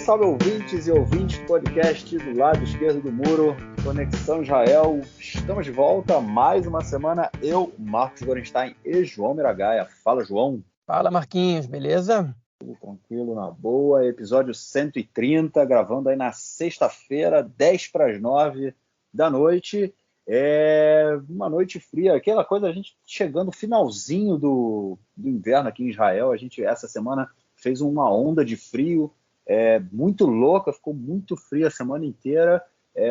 salve ouvintes e ouvintes do podcast do lado esquerdo do muro, Conexão Israel. Estamos de volta mais uma semana, eu, Marcos Gorenstein e João Miragaia. Fala, João. Fala, Marquinhos, beleza? Tudo tranquilo, na boa. Episódio 130, gravando aí na sexta-feira, 10 para as 9 da noite. É uma noite fria, aquela coisa, a gente chegando no finalzinho do inverno aqui em Israel. A gente, essa semana, fez uma onda de frio muito louca, ficou muito frio a semana inteira.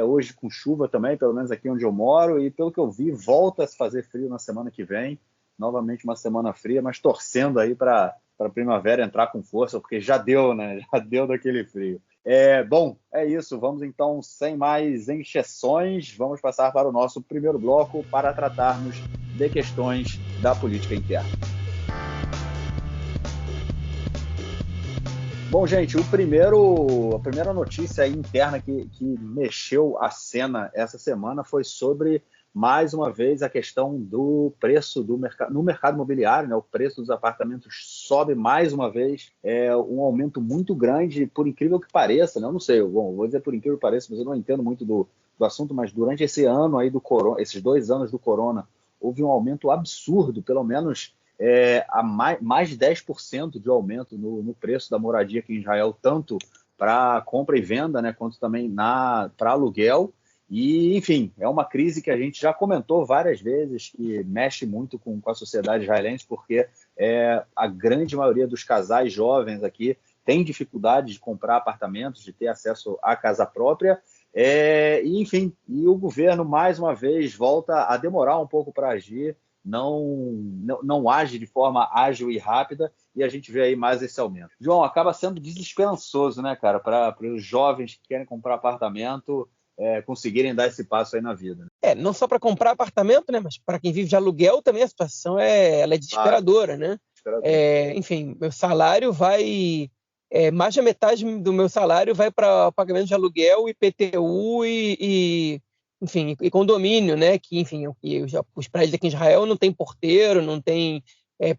Hoje com chuva também, pelo menos aqui onde eu moro, e pelo que eu vi, volta a se fazer frio na semana que vem. Novamente uma semana fria, mas torcendo aí para a primavera entrar com força, porque já deu, né? Já deu daquele frio. Bom, é isso. Vamos então, sem mais encheções, vamos passar para o nosso primeiro bloco para tratarmos de questões da política interna. Bom, gente, a primeira notícia interna que mexeu a cena essa semana foi sobre, mais uma vez, a questão do preço no mercado imobiliário, né? O preço dos apartamentos sobe mais uma vez, um aumento muito grande, por incrível que pareça, né? Eu não sei, vou dizer por incrível que pareça, mas eu não entendo muito do assunto, mas durante esse ano aí esses 2 anos do corona, houve um aumento absurdo, pelo menos mais de 10% de aumento no preço da moradia aqui em Israel, tanto para compra e venda, né, quanto também para aluguel. E, enfim, é uma crise que a gente já comentou várias vezes, que mexe muito com a sociedade israelense, porque a grande maioria dos casais jovens aqui tem dificuldade de comprar apartamentos, de ter acesso à casa própria. Enfim, e o governo, mais uma vez, volta a demorar um pouco para agir, não age de forma ágil e rápida, e a gente vê aí mais esse aumento. João, acaba sendo desesperançoso, né, cara, para os jovens que querem comprar apartamento conseguirem dar esse passo aí na vida. Não só para comprar apartamento, né, mas para quem vive de aluguel também a situação ela é desesperadora, né? Enfim, meu salário vai... mais da metade do meu salário vai para pagamento de aluguel, IPTU enfim, e condomínio, né? Que, enfim, os prédios aqui em Israel não tem porteiro, não tem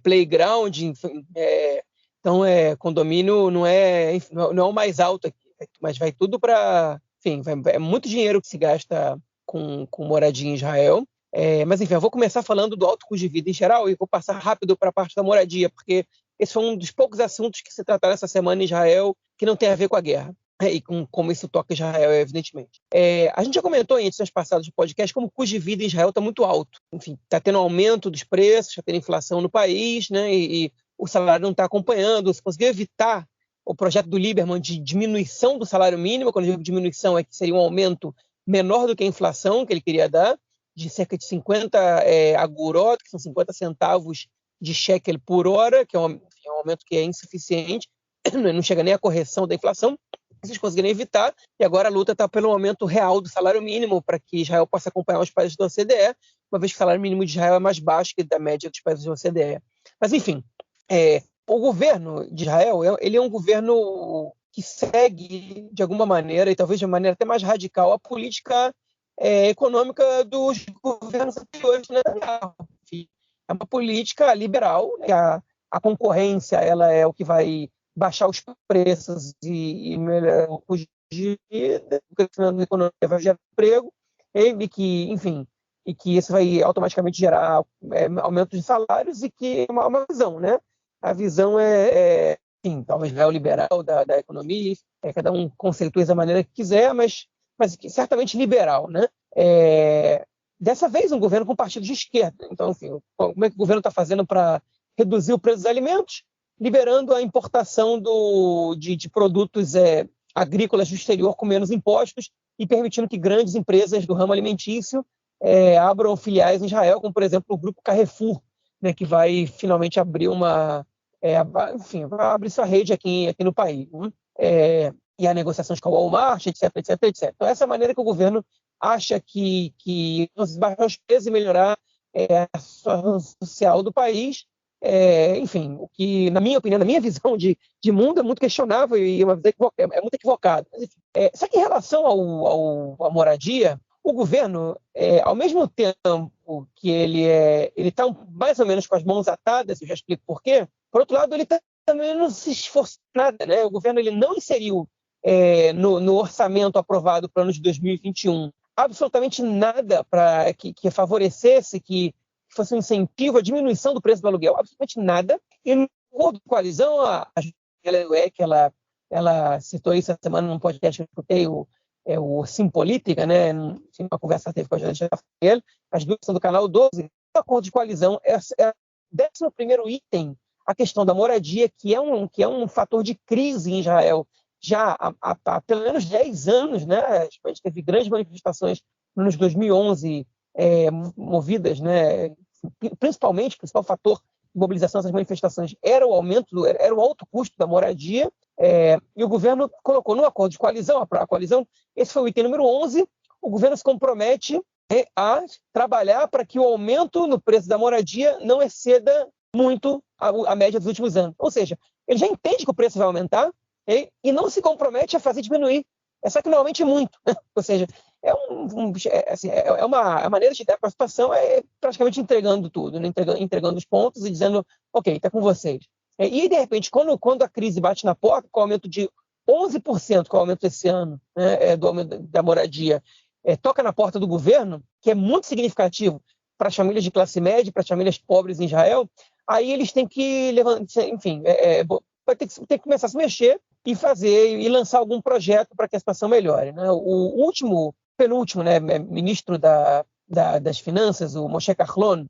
playground, enfim, então condomínio não é o mais alto aqui, mas vai tudo para, enfim, é muito dinheiro que se gasta com moradia em Israel. Mas, enfim, eu vou começar falando do alto custo de vida em geral e vou passar rápido para a parte da moradia, porque esse foi um dos poucos assuntos que se trataram essa semana em Israel que não tem a ver com a guerra. E com como isso toca Israel, evidentemente. A gente já comentou em edições passadas do podcast como o custo de vida em Israel está muito alto. Enfim, está tendo aumento dos preços, está tendo inflação no país, né? E o salário não está acompanhando. Se conseguiu evitar o projeto do Lieberman de diminuição do salário mínimo, quando eu digo diminuição é que seria um aumento menor do que a inflação que ele queria dar, de cerca de 50 agorot, que são 50 centavos de shekel por hora, que é um aumento que é insuficiente, não chega nem à correção da inflação. Vocês conseguiram evitar, e agora a luta está pelo aumento real do salário mínimo para que Israel possa acompanhar os países da OCDE, uma vez que o salário mínimo de Israel é mais baixo que da média dos países da OCDE. Mas, enfim, o governo de Israel ele é um governo que segue, de alguma maneira, e talvez de maneira até mais radical, a política econômica dos governos anteriores, né? É uma política liberal, né? A concorrência ela é o que vai baixar os preços e melhorar o custo de vida, o crescimento econômico vai gerar emprego, e que, enfim, e que isso vai automaticamente gerar aumento de salários, e que é uma visão, né? A visão enfim, talvez neoliberal da economia, cada um conceitua da maneira que quiser, mas certamente liberal, né? Dessa vez, um governo com partido de esquerda. Então, enfim, como é que o governo está fazendo para reduzir o preço dos alimentos? Liberando a importação de produtos agrícolas do exterior com menos impostos e permitindo que grandes empresas do ramo alimentício abram filiais em Israel, como, por exemplo, o grupo Carrefour, né, que vai finalmente abrir enfim, vai abrir sua rede aqui no país. Né? E há negociações com a Walmart, etc, etc, etc. Então, essa é a maneira que o governo acha que baixar os preços e melhorar a situação social do país. Enfim, o que, na minha opinião, na minha visão de mundo, é muito questionável e uma visão muito equivocada. Mas, enfim, só que em relação à moradia, o governo, ao mesmo tempo que ele está mais ou menos com as mãos atadas, eu já explico por quê, por outro lado, ele também não se esforçou nada, né? O governo ele não inseriu no orçamento aprovado para o ano de 2021, absolutamente nada que favorecesse, que fosse um incentivo à diminuição do preço do aluguel, absolutamente nada. E no acordo de coalizão, a que ela citou isso essa semana num podcast que eu escutei, o Sim Política, né? Uma conversa que teve com a gente, as duas são do canal 12. O acordo de coalizão é o 11º item, a questão da moradia, que é um fator de crise em Israel já há pelo menos 10 anos, né? A gente teve grandes manifestações no ano de 2011, movidas, né? Principalmente, o principal fator de mobilização dessas manifestações era o alto custo da moradia, e o governo colocou no acordo de coalizão, a coalizão, esse foi o item número 11, o governo se compromete a trabalhar para que o aumento no preço da moradia não exceda muito a média dos últimos anos. Ou seja, ele já entende que o preço vai aumentar, e não se compromete a fazer diminuir. Só que normalmente muito. Ou seja, uma maneira de dar para a situação praticamente entregando tudo, né? entregando os pontos e dizendo, ok, está com vocês. E, de repente, quando a crise bate na porta, com o aumento de 11%, com o aumento desse ano, né, do aumento da moradia, toca na porta do governo, que é muito significativo para as famílias de classe média, para as famílias pobres em Israel, aí eles têm que levantar, enfim, vai ter que começar a se mexer e lançar algum projeto para que a situação melhore, né? O penúltimo, né, ministro das Finanças, o Moshe Kahlon,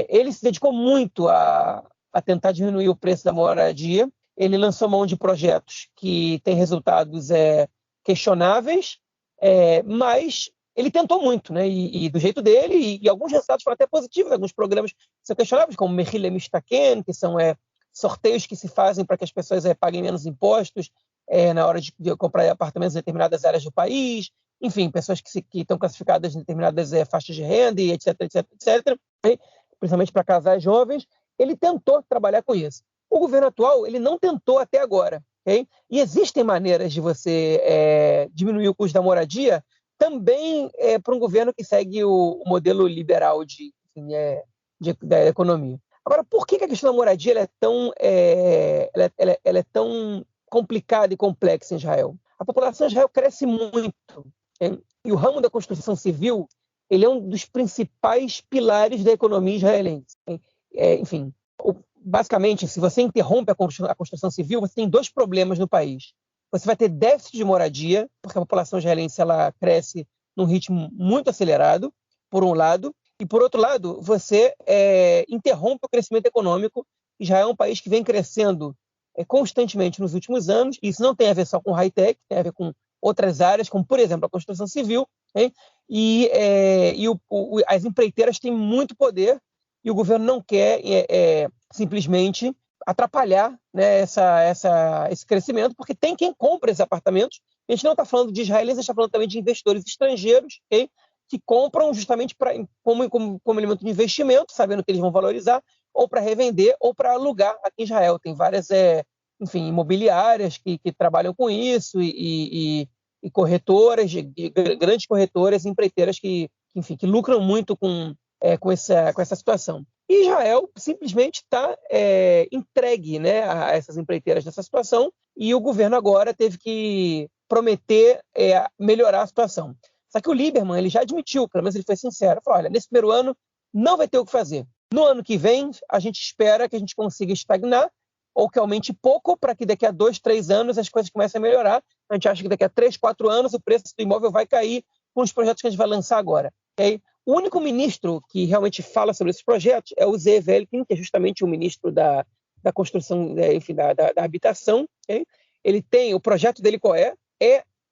ele se dedicou muito a tentar diminuir o preço da moradia. Ele lançou mão de projetos que têm resultados questionáveis, mas ele tentou muito, né? E do jeito dele, e alguns resultados foram até positivos, alguns programas são questionáveis, como Mehir Lemistaken, que são sorteios que se fazem para que as pessoas paguem menos impostos na hora de comprar apartamentos em determinadas áreas do país, enfim, pessoas que estão classificadas em determinadas faixas de renda, e etc, etc, etc, principalmente para casais jovens. Ele tentou trabalhar com isso. O governo atual, ele não tentou até agora. Okay? E existem maneiras de você diminuir o custo da moradia também para um governo que segue o modelo liberal da economia. Agora, por que a questão da moradia ela é tão complicada e complexa em Israel? A população de Israel cresce muito, e o ramo da construção civil ele é um dos principais pilares da economia israelense. Enfim, basicamente, se você interrompe a construção civil, você tem dois problemas no país. Você vai ter déficit de moradia, porque a população israelense ela cresce num ritmo muito acelerado, por um lado, e, por outro lado, você interrompe o crescimento econômico. Israel é um país que vem crescendo constantemente nos últimos anos, e isso não tem a ver só com high-tech, tem a ver com outras áreas, como, por exemplo, a construção civil, e as empreiteiras têm muito poder, e o governo não quer simplesmente atrapalhar, né, esse crescimento, porque tem quem compra esses apartamentos. A gente não está falando de israelenses, a gente está falando também de investidores estrangeiros, que compram justamente como elemento de investimento, sabendo que eles vão valorizar, ou para revender, ou para alugar aqui em Israel. Tem várias imobiliárias que trabalham com isso, e corretoras, grandes corretoras, empreiteiras que lucram muito com essa situação. E Israel simplesmente está entregue, né, a essas empreiteiras nessa situação, e o governo agora teve que prometer melhorar a situação. Só que o Lieberman ele já admitiu, pelo menos ele foi sincero, falou, olha, nesse primeiro ano não vai ter o que fazer. No ano que vem, a gente espera que a gente consiga estagnar, ou que aumente pouco, para que daqui a 2, 3 anos as coisas comecem a melhorar. A gente acha que daqui a 3, 4 anos o preço do imóvel vai cair com os projetos que a gente vai lançar agora. Okay? O único ministro que realmente fala sobre esses projetos é o Zeev Elkin, que é justamente o ministro da construção, da habitação. Okay? Ele tem, o projeto dele qual é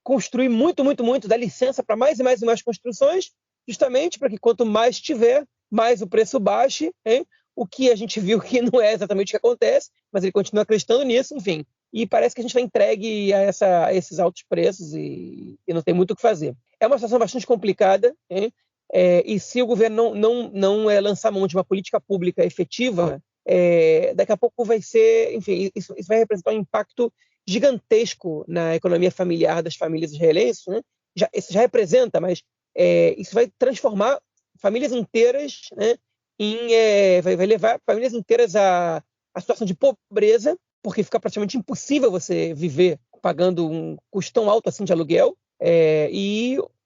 construir muito, muito, muito, dar licença para mais e mais e mais construções, justamente para que quanto mais tiver, mais o preço baixe, o que a gente viu que não é exatamente o que acontece, mas ele continua acreditando nisso, enfim. E parece que a gente está entregue a esses altos preços e não tem muito o que fazer. É uma situação bastante complicada, e se o governo não lançar mão de uma política pública efetiva, daqui a pouco vai ser, enfim, isso vai representar um impacto gigantesco na economia familiar das famílias israelenses, né? Isso já representa, mas isso vai transformar famílias inteiras, né, vai levar famílias inteiras à situação de pobreza, porque fica praticamente impossível você viver pagando um custo tão alto assim de aluguel,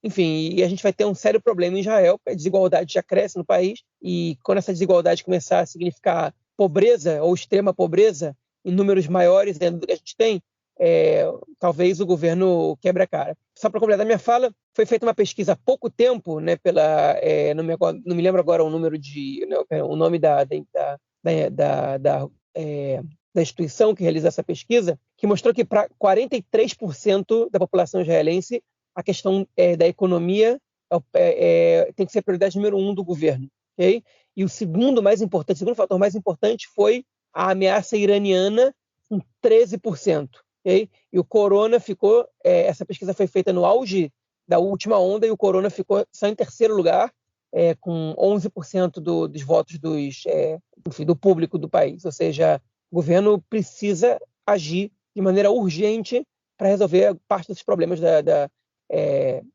enfim, e a gente vai ter um sério problema em Israel, porque a desigualdade já cresce no país, e quando essa desigualdade começar a significar pobreza ou extrema pobreza em números maiores dentro do que a gente tem, talvez o governo quebre a cara. Só para completar minha fala, foi feita uma pesquisa há pouco tempo, né, não me lembro agora o número o nome da instituição que realiza essa pesquisa, que mostrou que para 43% da população israelense a questão da economia tem que ser a prioridade número 1 do governo. Okay? E o segundo fator mais importante foi a ameaça iraniana, com 13%. Okay? E o corona ficou... essa pesquisa foi feita no auge da última onda e o corona ficou só em terceiro lugar, com 11% dos votos do público do país. Ou seja, o governo precisa agir de maneira urgente para resolver parte desses problemas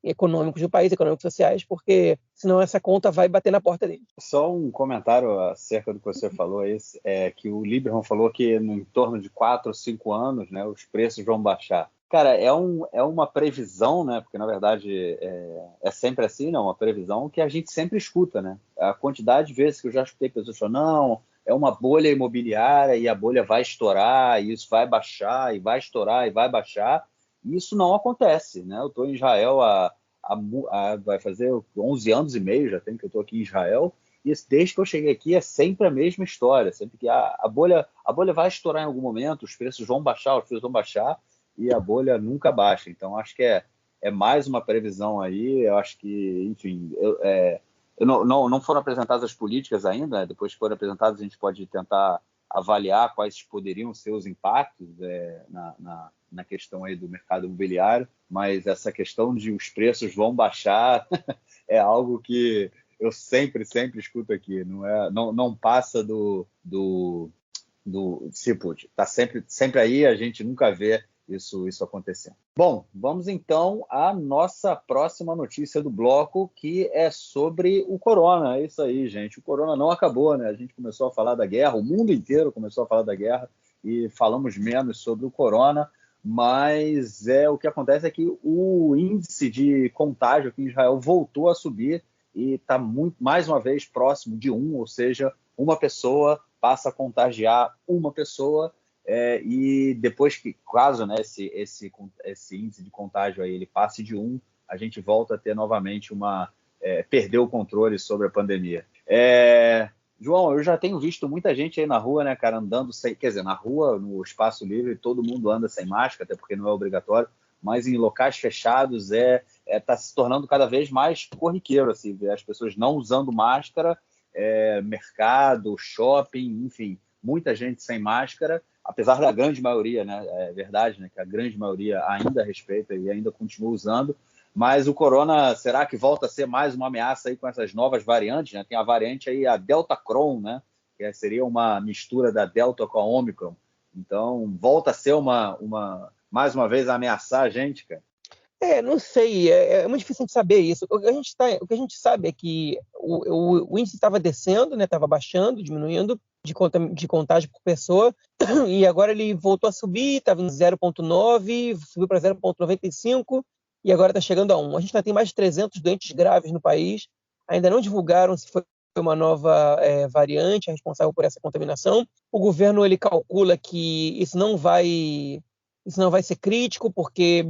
econômicos do país, econômicos sociais, porque senão essa conta vai bater na porta dele. Só um comentário acerca do que você falou, que o Lieberman falou que em torno de 4 ou 5 anos, né, os preços vão baixar. Cara, é uma previsão, né? Porque na verdade é sempre assim, não? Uma previsão que a gente sempre escuta, né? A quantidade de vezes que eu já escutei pessoas falando, não, é uma bolha imobiliária e a bolha vai estourar, e isso vai baixar, e vai estourar, e vai baixar. E isso não acontece, né? Eu estou em Israel vai fazer 11 anos e meio, já tem que eu estou aqui em Israel, e desde que eu cheguei aqui é sempre a mesma história, sempre que a bolha vai estourar em algum momento, os preços vão baixar, e a bolha nunca baixa. Então, acho que é mais uma previsão aí. Eu acho que, enfim, não foram apresentadas as políticas ainda, né? Depois que forem apresentadas, a gente pode tentar avaliar quais poderiam ser os impactos na questão aí do mercado imobiliário, mas essa questão de os preços vão baixar é algo que eu sempre escuto aqui. Não passa do Ciput. Está sempre aí, a gente nunca vê isso acontecendo. Bom, vamos então à nossa próxima notícia do bloco, que é sobre o corona. É isso aí, gente. O corona não acabou, né? A gente começou a falar da guerra, o mundo inteiro começou a falar da guerra e falamos menos sobre o corona, mas o que acontece é que o índice de contágio aqui em Israel voltou a subir e está mais uma vez próximo de 1, ou seja, uma pessoa passa a contagiar uma pessoa. E depois que, caso, né, esse índice de contágio aí, ele passe de 1, a gente volta a ter novamente perder o controle sobre a pandemia. João, eu já tenho visto muita gente aí na rua, né, cara, andando na rua, no espaço livre, todo mundo anda sem máscara, até porque não é obrigatório, mas em locais fechados tá se tornando cada vez mais corriqueiro, assim, ver as pessoas não usando máscara, mercado, shopping, enfim, muita gente sem máscara, apesar da grande maioria, né, é verdade, né, que a grande maioria ainda respeita e ainda continua usando, mas o corona, será que volta a ser mais uma ameaça aí com essas novas variantes, né? Tem a variante aí, a Delta Cron, né, que seria uma mistura da Delta com a Omicron, então volta a ser mais uma vez ameaçar a gente, cara. Não sei, é muito difícil de saber isso. O que a gente sabe é que o índice estava descendo, né, estava baixando, diminuindo de contágio por pessoa, e agora ele voltou a subir, estava em 0,9, subiu para 0,95, e agora está chegando a 1. A gente ainda tem mais de 300 doentes graves no país, ainda não divulgaram se foi uma nova variante responsável por essa contaminação. O governo ele calcula que isso não vai ser crítico, porque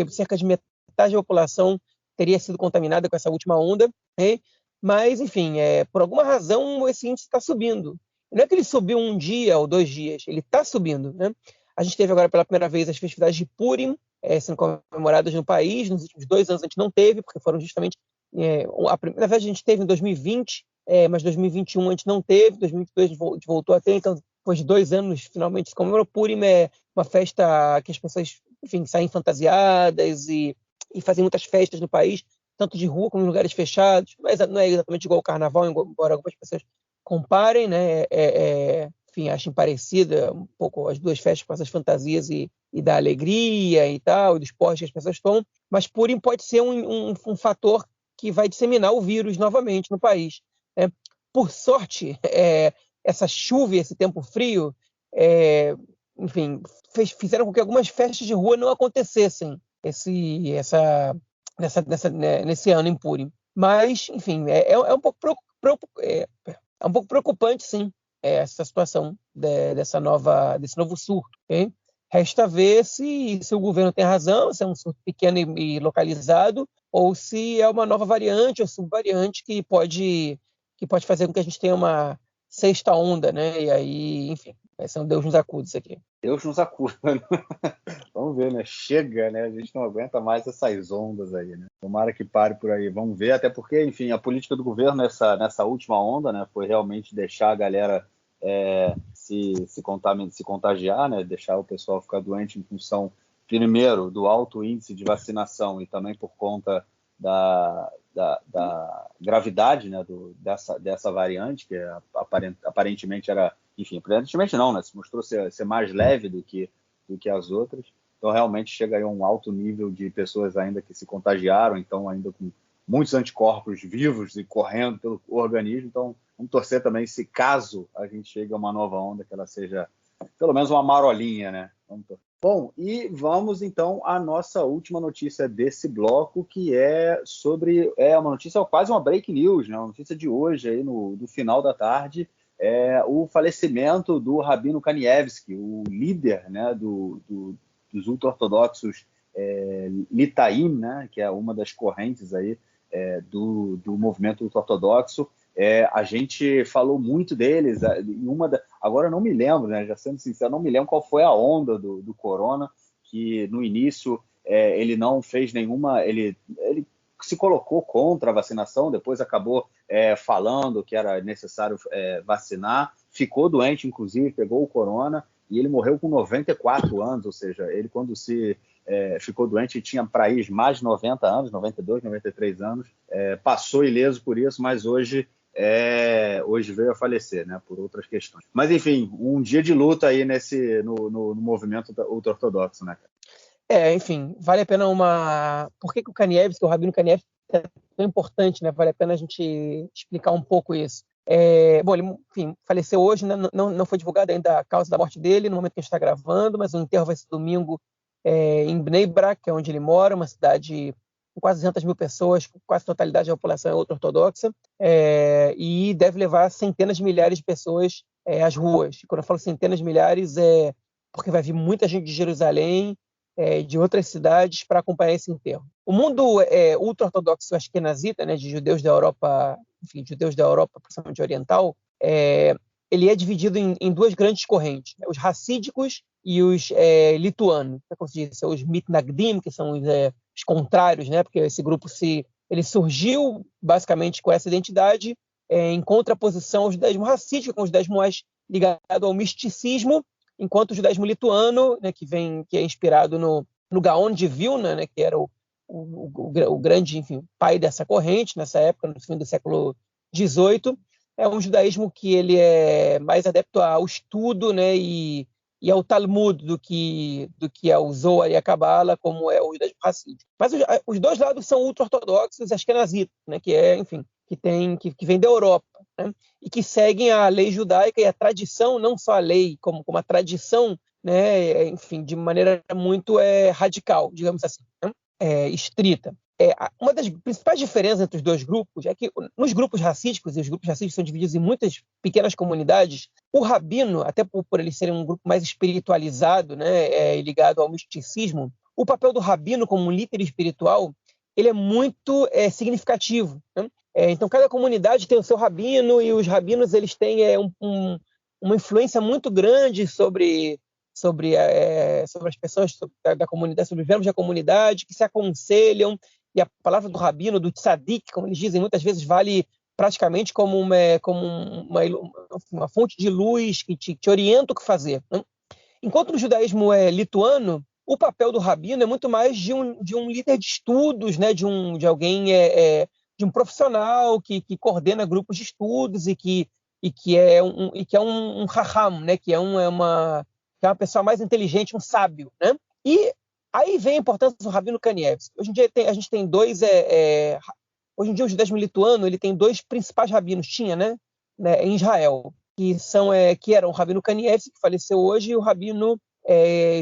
cerca de metade da população teria sido contaminada com essa última onda, né? Mas, enfim, por alguma razão esse índice está subindo. Não é que ele subiu um dia ou 2 dias, ele está subindo, né? A gente teve agora pela primeira vez as festividades de Purim sendo comemoradas no país. Nos últimos 2 anos a gente não teve, porque foram justamente... na verdade a gente teve em 2020, mas 2021 a gente não teve, 2022 a gente voltou a ter, então depois de 2 anos finalmente se comemorou. Purim é uma festa que as pessoas, enfim, saem fantasiadas e fazem muitas festas no país, tanto de rua como em lugares fechados, mas não é exatamente igual ao carnaval, embora algumas pessoas comparem, né? Enfim, achem parecida um pouco as duas festas com essas fantasias e da alegria e tal, e do esporte que as pessoas tomam, mas Purim pode ser um fator que vai disseminar o vírus novamente no país. Por sorte, essa chuva e esse tempo frio enfim, fizeram com que algumas festas de rua não acontecessem nesse ano em Purim. Mas, enfim, é um pouco é um pouco preocupante, sim, essa situação desse novo surto. Okay? Resta ver se o governo tem razão, se é um surto pequeno e localizado, ou se é uma nova variante ou subvariante que pode fazer com que a gente tenha uma sexta onda, né? E aí, enfim, vai ser um Deus nos acuda isso aqui. Deus nos acuda, né? Vamos ver, né? Chega, né? A gente não aguenta mais essas ondas aí, né? Tomara que pare por aí. Vamos ver, até porque, enfim, a política do governo nessa última onda, né? Foi realmente deixar a galera se contagiar, né? Deixar o pessoal ficar doente em função, primeiro, do alto índice de vacinação e também por conta da gravidade, né? Dessa variante, que aparentemente era... Enfim, aparentemente não, né? Se mostrou ser mais leve do que as outras. Então, realmente, chega aí a um alto nível de pessoas ainda que se contagiaram, então ainda com muitos anticorpos vivos e correndo pelo organismo. Então, vamos torcer também, se caso a gente chegue a uma nova onda, que ela seja pelo menos uma marolinha, né? Bom, e vamos então à nossa última notícia desse bloco, que é uma notícia, quase uma break news, né? Uma notícia de hoje, aí do final da tarde, o falecimento do Rabino Kanievski, o líder, né, dos ultra-ortodoxos Litaim, né, que é uma das correntes aí, do movimento ultra-ortodoxo. A gente falou muito deles, agora eu não me lembro, né, já sendo sincero, não me lembro qual foi a onda do corona, que no início ele não fez nenhuma... Ele se colocou contra a vacinação, depois acabou falando que era necessário vacinar, ficou doente, inclusive, pegou o corona, e ele morreu com 94 anos, ou seja, ele quando ficou doente, ele tinha para ir mais de 90 anos, 92, 93 anos, passou ileso por isso, mas hoje veio a falecer, né, por outras questões. Mas, enfim, um dia de luta aí no movimento ultra-ortodoxo, né, cara? Enfim, vale a pena Por que o Kanievski, o Rabino Kanievski, é tão importante, né? Vale a pena a gente explicar um pouco isso. Bom, ele, enfim, faleceu hoje, né? Não foi divulgada ainda a causa da morte dele, no momento que a gente está gravando, mas o enterro vai ser domingo em Bnei Brak, que é onde ele mora, uma cidade com quase 200 mil pessoas, quase a totalidade da população é ultra-ortodoxa, e deve levar centenas de milhares de pessoas às ruas. E quando eu falo centenas de milhares, porque vai vir muita gente de Jerusalém, de outras cidades para acompanhar esse enterro. O mundo ultra-ortodoxo askenazita, né, de judeus da Europa, enfim, judeus da Europa, principalmente oriental, ele é dividido em duas grandes correntes, né, os racídicos e os lituanos, como se diz, os mitnagdim, que são os contrários, né, porque esse grupo ele surgiu basicamente com essa identidade em contraposição ao judaísmo racídico, com o judaísmo mais ligado ao misticismo, enquanto o judaísmo lituano, né, que é inspirado no Gaon de Vilna, né, que era o grande, enfim, pai dessa corrente nessa época, no fim do século XVIII, é um judaísmo que ele é mais adepto ao estudo, né, e ao Talmud do que ao Zohar e a Kabbalah, como é o judaísmo racídico. Mas os dois lados são ultra-ortodoxos e askenazitas, né, que vem da Europa, né, e que seguem a lei judaica e a tradição, não só a lei, como a tradição, né, enfim, de maneira muito radical, digamos assim, né, estrita. Uma das principais diferenças entre os dois grupos é que nos grupos racídicos, e os grupos racídicos são divididos em muitas pequenas comunidades, o rabino, até por eles serem um grupo mais espiritualizado, né, ligado ao misticismo, o papel do rabino como um líder espiritual, ele é muito significativo, né? Então, cada comunidade tem o seu rabino, e os rabinos eles têm uma influência muito grande sobre as pessoas da comunidade, sobre os membros da comunidade, que se aconselham, e a palavra do rabino, do tzadik, como eles dizem, muitas vezes vale praticamente como uma fonte de luz que te orienta o que fazer, né? Enquanto no judaísmo lituano, o papel do rabino é muito mais de um líder de estudos, né? de alguém, de um profissional que coordena grupos de estudos e que é um raham, né? Que é uma pessoa mais inteligente, um sábio, né? E aí vem a importância do Rabino Kanievski. Hoje em dia a gente tem dois... hoje em dia o judaísmo lituano ele tem dois principais rabinos, tinha, né, em Israel, que eram o Rabino Kanievski, que faleceu hoje, e o Rabino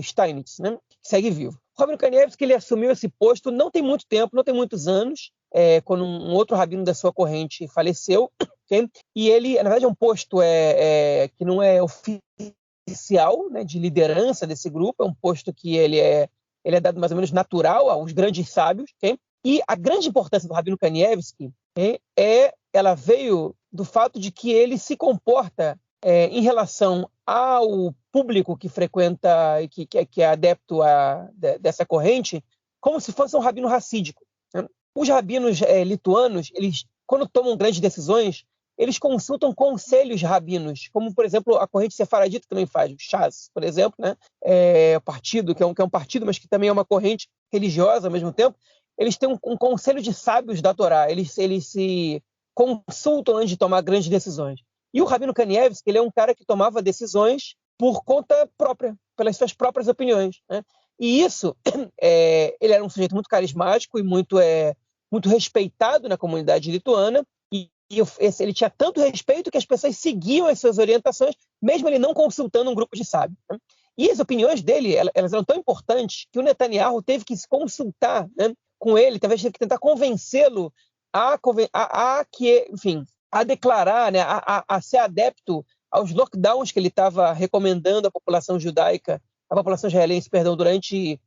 Steinitz, né, que segue vivo. O Rabino Kanievski, ele assumiu esse posto não tem muito tempo, não tem muitos anos, quando um outro rabino da sua corrente faleceu, okay? E ele, na verdade, é um posto que não é oficial, né, de liderança desse grupo, é um posto que ele é dado mais ou menos natural aos grandes sábios, okay? E a grande importância do Rabino Kanievski ela veio do fato de que ele se comporta em relação ao público que frequenta e que é adepto dessa corrente, como se fosse um rabino racídico, né? Os rabinos lituanos, eles, quando tomam grandes decisões, eles consultam conselhos rabinos, como, por exemplo, a corrente sefaradita também faz, o Shas, por exemplo, né? O partido, que é um partido, mas que também é uma corrente religiosa ao mesmo tempo. Eles têm um conselho de sábios da Torá, eles se consultam antes de tomar grandes decisões. E o Rabino Kanievski, ele é um cara que tomava decisões por conta própria, pelas suas próprias opiniões, né? E isso, ele era um sujeito muito carismático e muito respeitado na comunidade lituana, e ele tinha tanto respeito que as pessoas seguiam as suas orientações, mesmo ele não consultando um grupo de sábios, né? E as opiniões dele, elas eram tão importantes que o Netanyahu teve que se consultar, né, com ele, talvez teve que tentar convencê-lo a declarar, né, a ser adepto aos lockdowns que ele estava recomendando à população judaica, à população israelense, perdão, durante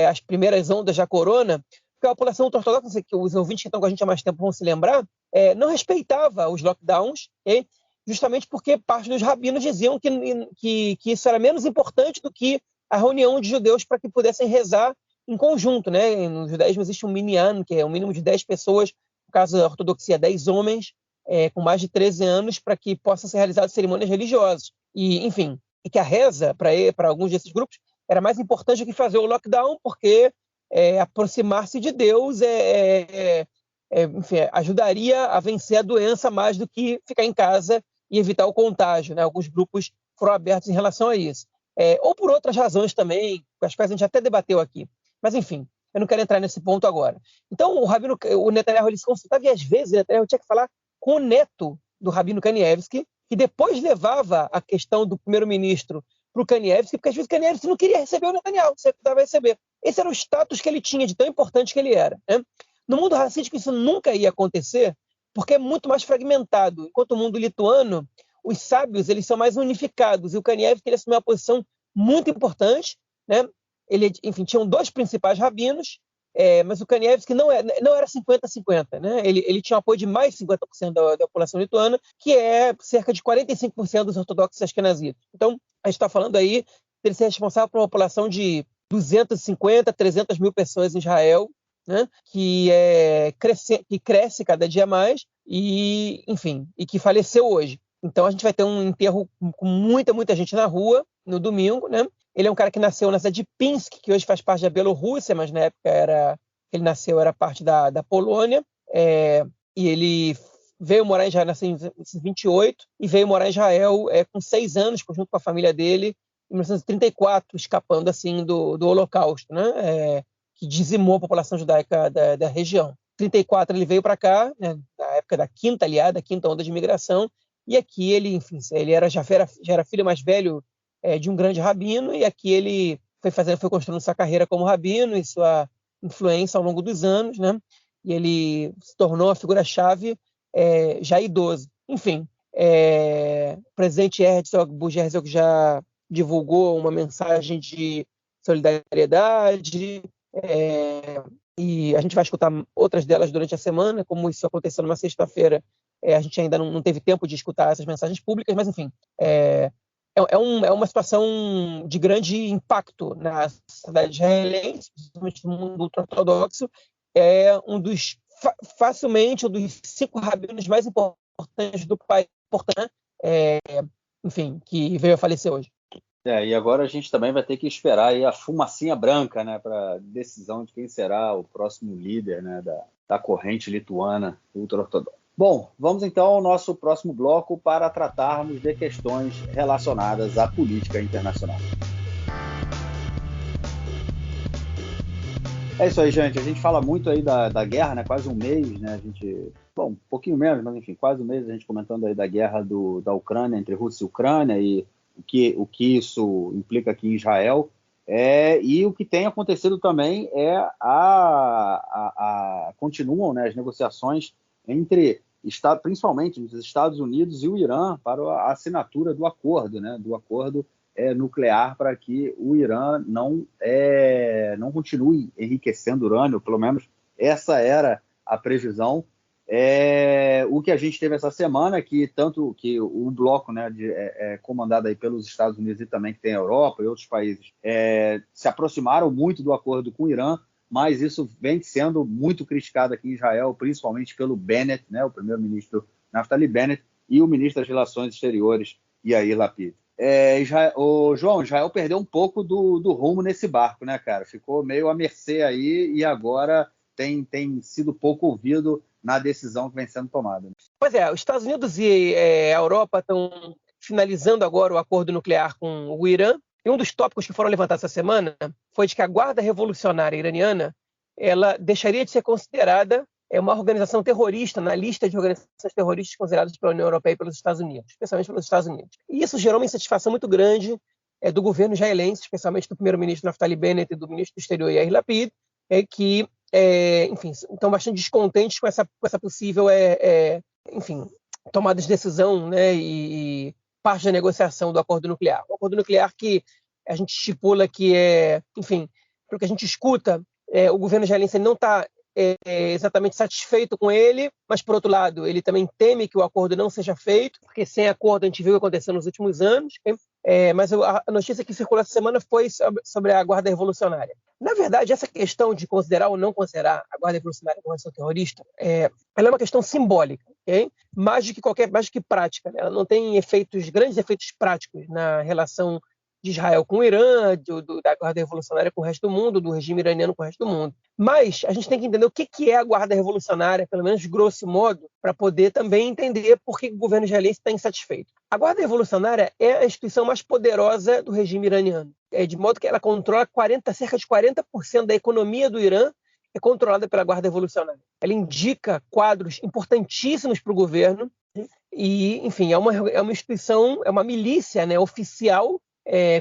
as primeiras ondas da corona, porque a população ortodoxa, que os ouvintes que estão com a gente há mais tempo vão se lembrar, não respeitava os lockdowns, okay? Justamente porque parte dos rabinos diziam que isso era menos importante do que a reunião de judeus para que pudessem rezar em conjunto, né? No judaísmo existe um minyan, que é um mínimo de 10 pessoas, no caso da ortodoxia, 10 homens, com mais de 13 anos, para que possam ser realizadas cerimônias religiosas. E, enfim, e que a reza, para alguns desses grupos, era mais importante do que fazer o lockdown, porque aproximar-se de Deus enfim, ajudaria a vencer a doença mais do que ficar em casa e evitar o contágio, né? Alguns grupos foram abertos em relação a isso. Ou por outras razões também, as quais a gente até debateu aqui. Mas, enfim, eu não quero entrar nesse ponto agora. Então, o Netanyahu, ele se consultava, e às vezes o Netanyahu tinha que falar com o neto do Rabino Kanievski, que depois levava a questão do primeiro-ministro para o Kanievski, porque às vezes o Kanievski não queria receber o Netanyahu, você precisava receber. Esse era o status que ele tinha, de tão importante que ele era, né? No mundo racídico isso nunca ia acontecer, porque é muito mais fragmentado. Enquanto o mundo lituano, os sábios, eles são mais unificados, e o Kanievski, ele assumiu uma posição muito importante, né? Ele, enfim, tinham dois principais rabinos, mas o Kanievski não era 50-50, né? Ele tinha um apoio de mais de 50% da população lituana, que é cerca de 45% dos ortodoxos ashkenazitas. Então, a gente está falando aí dele ser responsável por uma população de 250, 300 mil pessoas em Israel, né? Que cresce cada dia mais e, enfim, e que faleceu hoje. Então a gente vai ter um enterro com muita gente na rua no domingo, né? Ele é um cara que nasceu na cidade de Pinsk, que hoje faz parte da Bielorrússia, mas na época ele nasceu, era parte da Polônia, e ele veio morar em Israel, nasceu em 1928, e veio morar em Israel com 6 anos, junto com a família dele, em 1934, escapando assim do Holocausto, né? Que dizimou a população judaica da região. Em 1934 ele veio para cá, né, na época da quinta onda de imigração, e aqui ele, enfim, ele já era filho mais velho de um grande rabino, e aqui ele foi construindo sua carreira como rabino e sua influência ao longo dos anos, né? E ele se tornou a figura-chave já idoso. Enfim, o presidente Buzz Herzog já divulgou uma mensagem de solidariedade, e a gente vai escutar outras delas durante a semana, como isso aconteceu numa sexta-feira. A gente ainda não teve tempo de escutar essas mensagens públicas, mas, enfim, é uma situação de grande impacto na sociedade israelense, principalmente no mundo ultra-ortodoxo. É facilmente um dos 5 rabinos mais importantes do país, enfim, que veio a falecer hoje. E agora a gente também vai ter que esperar aí a fumacinha branca, né, para decisão de quem será o próximo líder, né, da corrente lituana ultra-ortodoxa. Bom, vamos então ao nosso próximo bloco para tratarmos de questões relacionadas à política internacional. É isso aí, gente. A gente fala muito aí da guerra, né? Quase um mês, né? Um pouquinho menos, mas enfim, quase um mês a gente comentando aí da guerra da Ucrânia, entre Rússia e Ucrânia, e o que isso implica aqui em Israel. E o que tem acontecido também continuam, né, as negociações entre, principalmente os Estados Unidos e o Irã para a assinatura do acordo, né? Do acordo nuclear, para que o Irã não continue enriquecendo urânio, pelo menos essa era a previsão. O que a gente teve essa semana, que tanto que o bloco, né, comandado aí pelos Estados Unidos e também que tem a Europa e outros países, se aproximaram muito do acordo com o Irã, mas isso vem sendo muito criticado aqui em Israel, principalmente pelo Bennett, né, o primeiro-ministro Naftali Bennett, e o ministro das Relações Exteriores, Yair Lapid. Israel perdeu um pouco do rumo nesse barco, né, cara? Ficou meio à mercê aí e agora tem sido pouco ouvido na decisão que vem sendo tomada. Pois é, os Estados Unidos e a Europa estão finalizando agora o acordo nuclear com o Irã, e um dos tópicos que foram levantados essa semana foi de que a Guarda Revolucionária Iraniana ela deixaria de ser considerada uma organização terrorista na lista de organizações terroristas consideradas pela União Europeia e pelos Estados Unidos, especialmente pelos Estados Unidos. E isso gerou uma insatisfação muito grande do governo israelense, especialmente do primeiro-ministro Naftali Bennett e do ministro do Exterior Yair Lapid, que enfim, estão bastante descontentes com essa possível tomada de decisão, né, e parte da negociação do acordo nuclear. O acordo nuclear que a gente estipula que enfim, pelo que a gente escuta, o governo israelense não está exatamente satisfeito com ele, mas, por outro lado, ele também teme que o acordo não seja feito, porque sem acordo a gente viu o que aconteceu nos últimos anos. Mas a notícia que circulou essa semana foi sobre a Guarda Revolucionária. Na verdade, essa questão de considerar ou não considerar a Guarda Revolucionária como organização terrorista, ela é uma questão simbólica, okay? mais do que prática. Né? Ela não tem grandes efeitos práticos na relação de Israel com o Irã, da Guarda Revolucionária com o resto do mundo, do regime iraniano com o resto do mundo. Mas a gente tem que entender o que é a Guarda Revolucionária, pelo menos de grosso modo, para poder também entender por que o governo israelense está insatisfeito. A Guarda Revolucionária é a instituição mais poderosa do regime iraniano, de modo que ela controla cerca de 40% da economia do Irã, é controlada pela Guarda Revolucionária. Ela indica quadros importantíssimos para o governo e, enfim, é uma instituição, é uma milícia, né, oficial,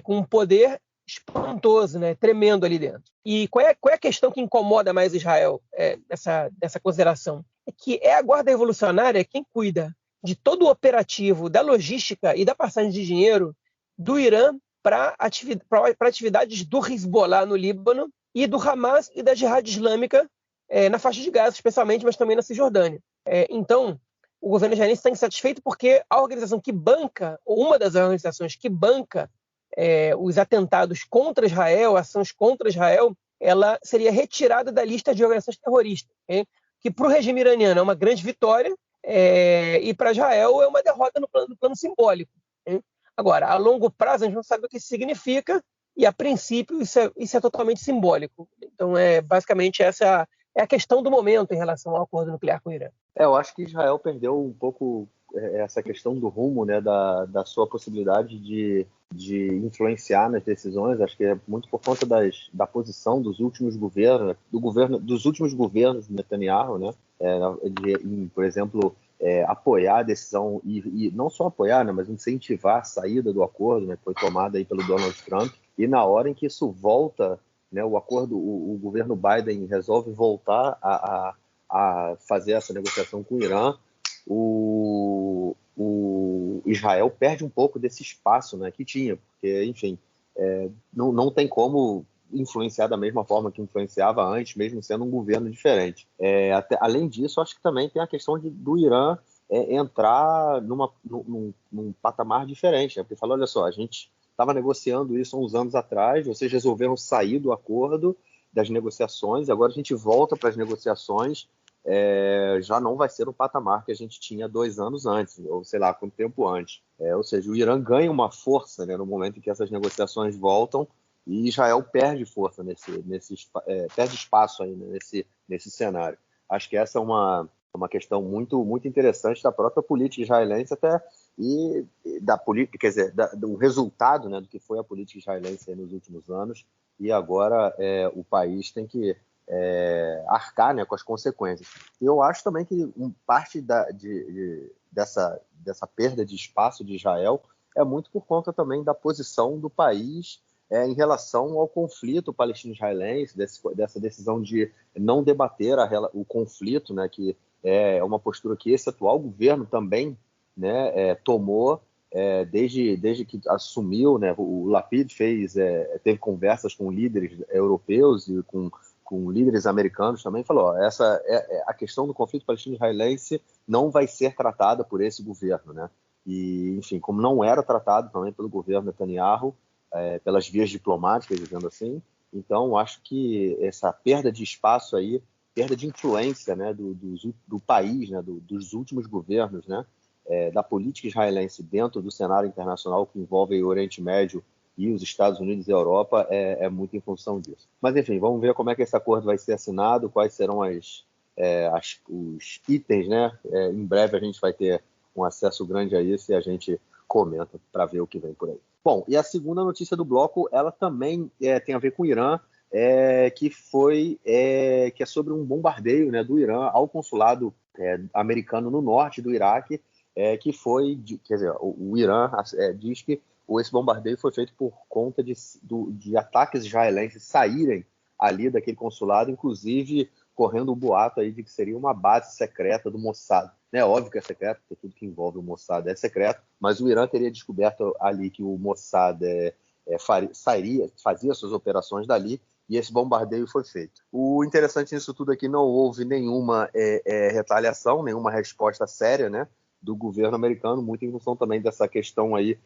com um poder espantoso, né, tremendo ali dentro. E qual é a questão que incomoda mais Israel nessa consideração? É que a Guarda Revolucionária quem cuida de todo o operativo, da logística e da passagem de dinheiro do Irã para atividades do Hezbollah no Líbano e do Hamas e da Jihad Islâmica na faixa de Gaza, especialmente, mas também na Cisjordânia. Então, o governo israelense está insatisfeito porque a organização que banca, ou uma das organizações que banca os atentados contra Israel, ações contra Israel, ela seria retirada da lista de organizações terroristas, que para o regime iraniano é uma grande vitória e para Israel é uma derrota no plano simbólico. Agora, a longo prazo, a gente não sabe o que isso significa e, a princípio, isso é totalmente simbólico. Então, basicamente, essa é a questão do momento em relação ao acordo nuclear com o Irã. Eu acho que Israel perdeu um pouco essa questão do rumo, né, da sua possibilidade de influenciar nas decisões. Acho que é muito por conta da posição dos últimos governos, dos últimos governos do Netanyahu, né, por exemplo, apoiar a decisão e não só apoiar, né, mas incentivar a saída do acordo, né, que foi tomada aí pelo Donald Trump. E na hora em que isso volta, né, o governo Biden resolve voltar a fazer essa negociação com o Irã, o Israel perde um pouco desse espaço, né, que tinha, porque, enfim, não tem como influenciar da mesma forma que influenciava antes, mesmo sendo um governo diferente. Além disso, acho que também tem a questão do Irã entrar num patamar diferente, né, porque fala, olha só, a gente estava negociando isso há uns anos atrás, vocês resolveram sair do acordo, das negociações, agora a gente volta para as negociações, já não vai ser o patamar que a gente tinha 2 anos antes, ou sei lá, quanto tempo antes. Ou seja, o Irã ganha uma força, né, no momento em que essas negociações voltam, e Israel perde força, perde espaço aí, né, nesse cenário. Acho que essa é uma questão muito, muito interessante da própria política israelense até, e da política, quer dizer, do resultado, né, do que foi a política israelense nos últimos anos, e agora o país tem que arcar, né, com as consequências. E eu acho também que parte dessa perda de espaço de Israel é muito por conta também da posição do país em relação ao conflito palestino-israelense, dessa decisão de não debater o conflito, né, que é uma postura que esse atual governo também, né, tomou desde que assumiu, né, o Lapid teve conversas com líderes europeus e com líderes americanos também, falou, a questão do conflito palestino-israelense não vai ser tratada por esse governo, né? E, enfim, como não era tratado também pelo governo Netanyahu, pelas vias diplomáticas, dizendo assim, então acho que essa perda de espaço aí, perda de influência, né, do país, né, dos últimos governos, né, da política israelense dentro do cenário internacional que envolve o Oriente Médio e os Estados Unidos e a Europa é muito em função disso. Mas, enfim, vamos ver como é que esse acordo vai ser assinado, quais serão os itens, né? Em breve a gente vai ter um acesso grande a isso e a gente comenta para ver o que vem por aí. Bom, e a segunda notícia do bloco, ela também tem a ver com o Irã, que é sobre um bombardeio, né, do Irã ao consulado americano no norte do Iraque, que foi, quer dizer, o Irã diz que esse bombardeio foi feito por conta de ataques israelenses saírem ali daquele consulado, inclusive correndo o boato aí de que seria uma base secreta do Mossad. É óbvio que é secreto, porque tudo que envolve o Mossad é secreto, mas o Irã teria descoberto ali que o Mossad fazia suas operações dali, e esse bombardeio foi feito. O interessante nisso tudo é que não houve nenhuma retaliação, nenhuma resposta séria, né, do governo americano, muito em função também dessa questão aí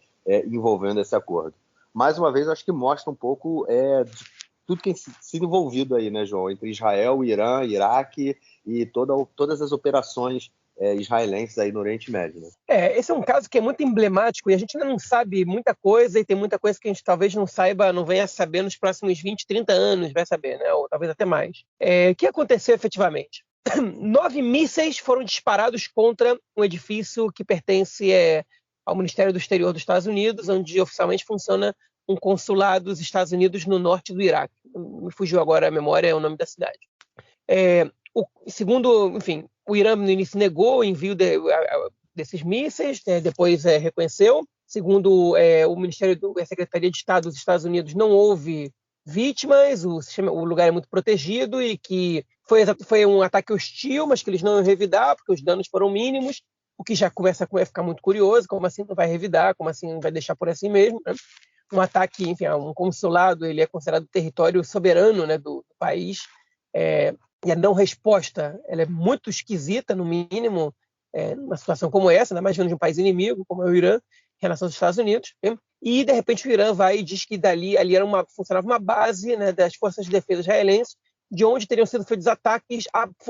envolvendo esse acordo. Mais uma vez, acho que mostra um pouco de tudo que tem sido envolvido aí, né, João, entre Israel, Irã, Iraque e todas as operações israelenses aí no Oriente Médio, né? Esse é um caso que é muito emblemático e a gente ainda não sabe muita coisa e tem muita coisa que a gente talvez não saiba, não venha a saber nos próximos 20, 30 anos, vai saber, né? Ou talvez até mais. O que aconteceu efetivamente? 9 mísseis foram disparados contra um edifício que pertence ao Ministério do Exterior dos Estados Unidos, onde oficialmente funciona um consulado dos Estados Unidos no norte do Iraque. Me fugiu agora a memória, é o nome da cidade. Segundo, enfim, o Irã no início negou o envio desses mísseis, depois reconheceu. Segundo o Ministério a Secretaria de Estado dos Estados Unidos, não houve vítimas, o lugar é muito protegido e que foi um ataque hostil, mas que eles não iam revidar, porque os danos foram mínimos, o que já começa a ficar muito curioso, como assim não vai revidar, como assim vai deixar por assim mesmo, né? Um ataque, enfim, um consulado, ele é considerado território soberano, né, do país, e a não resposta ela é muito esquisita, no mínimo, numa situação como essa, ainda mais vindo de um país inimigo, como é o Irã, em relação aos Estados Unidos, né? E, de repente, o Irã vai e diz que ali funcionava uma base, né, das forças de defesa israelenses, de onde teriam sido feitos ataques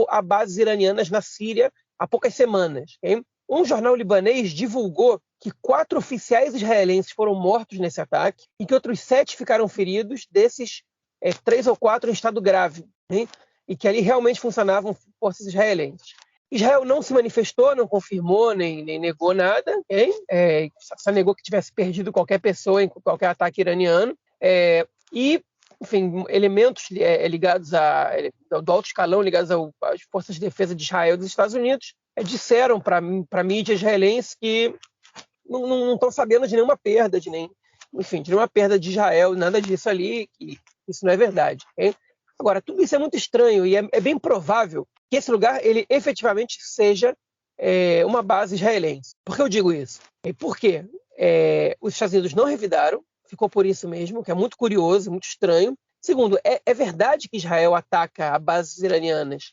a bases iranianas na Síria há poucas semanas. Okay? Um jornal libanês divulgou que 4 oficiais israelenses foram mortos nesse ataque e que outros 7 ficaram feridos, desses 3 ou 4 em estado grave, né? E que ali realmente funcionavam forças israelenses. Israel não se manifestou, não confirmou, nem negou nada, okay? Só negou que tivesse perdido qualquer pessoa em qualquer ataque iraniano. E, enfim, elementos ligados do alto escalão, ligados às forças de defesa de Israel dos Estados Unidos, disseram para a mídia israelense que não estão sabendo de nenhuma perda, de nenhuma perda de Israel, nada disso ali, que isso não é verdade. Okay? Agora, tudo isso é muito estranho e é bem provável que esse lugar ele efetivamente seja uma base israelense. Por que eu digo isso? Por quê? Os Estados Unidos não revidaram, ficou por isso mesmo, que é muito curioso, muito estranho. Segundo, é verdade que Israel ataca bases iranianas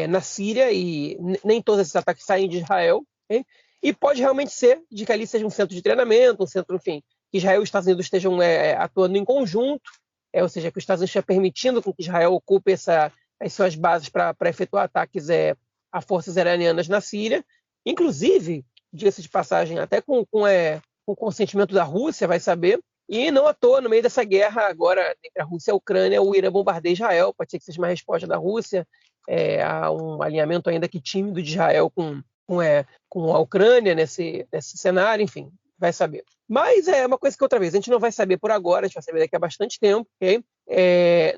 na Síria e nem todos esses ataques saem de Israel. Okay? E pode realmente ser de que ali seja um centro de treinamento, um centro, enfim, que Israel e os Estados Unidos estejam atuando em conjunto, ou seja, que os Estados Unidos esteja permitindo que Israel ocupe as suas bases para efetuar ataques a forças iranianas na Síria. Inclusive, diga-se de passagem, até com o consentimento da Rússia, vai saber, e não à toa, no meio dessa guerra agora entre a Rússia e a Ucrânia, o Irã bombardeia Israel, pode ser que seja uma resposta da Rússia, há um alinhamento ainda que tímido de Israel com a Ucrânia nesse cenário, enfim. vai saber. Mas é uma coisa que outra vez, a gente não vai saber por agora, a gente vai saber daqui a bastante tempo, ok?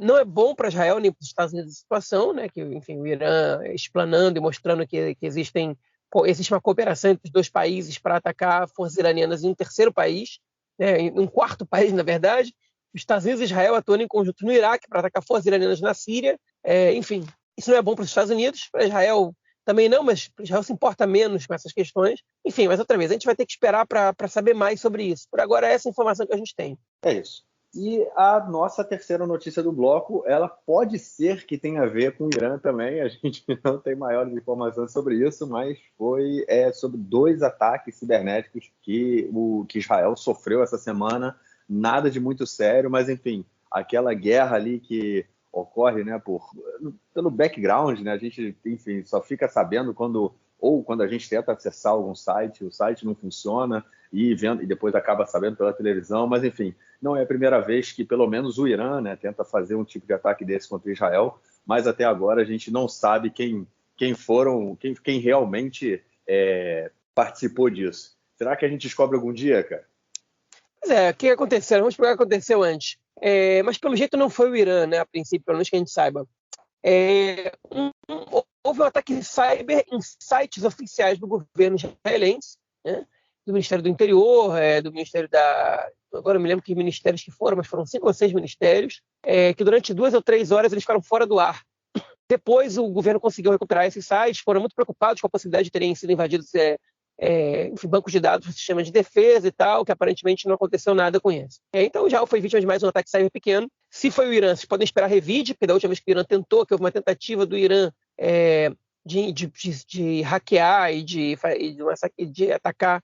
Não é bom para Israel nem para os Estados Unidos a situação, né? Que, enfim, o Irã explanando e mostrando que existe uma cooperação entre os dois países para atacar forças iranianas em um terceiro país, né? Em um quarto país, na verdade. Os Estados Unidos e Israel atuando em conjunto no Iraque para atacar forças iranianas na Síria. Enfim, isso não é bom para os Estados Unidos, para Israel também não, mas Israel se importa menos com essas questões. Enfim, mas outra vez, a gente vai ter que esperar para saber mais sobre isso. Por agora, é essa informação que a gente tem. É isso. E a nossa terceira notícia do bloco, ela pode ser que tenha a ver com o Irã também. A gente não tem maiores informações sobre isso, mas foi sobre 2 ataques cibernéticos que Israel sofreu essa semana. Nada de muito sério, mas enfim, aquela guerra ali que ocorre, né, pelo background, né? A gente, enfim, só fica sabendo quando a gente tenta acessar algum site, o site não funciona e depois acaba sabendo pela televisão, mas enfim, não é a primeira vez que pelo menos o Irã, né, tenta fazer um tipo de ataque desse contra Israel, mas até agora a gente não sabe quem realmente participou disso. Será que a gente descobre algum dia, cara? Pois o que aconteceu? Vamos pegar o que aconteceu antes. Mas pelo jeito não foi o Irã, né, a princípio, pelo menos que a gente saiba. Houve um ataque cyber em sites oficiais do governo israelense, né, do Ministério do Interior, do Ministério da... Agora eu me lembro que ministérios que foram, mas foram 5 ou 6 ministérios, que durante 2 ou 3 horas eles ficaram fora do ar. Depois o governo conseguiu recuperar esses sites, foram muito preocupados com a possibilidade de terem sido invadidos bancos de dados do sistema de defesa e tal, que aparentemente não aconteceu nada com isso. Então o Israel foi vítima de mais um ataque cyber pequeno. Se foi o Irã, vocês podem esperar revide, porque da última vez que o Irã tentou, que houve uma tentativa do Irã de hackear e de atacar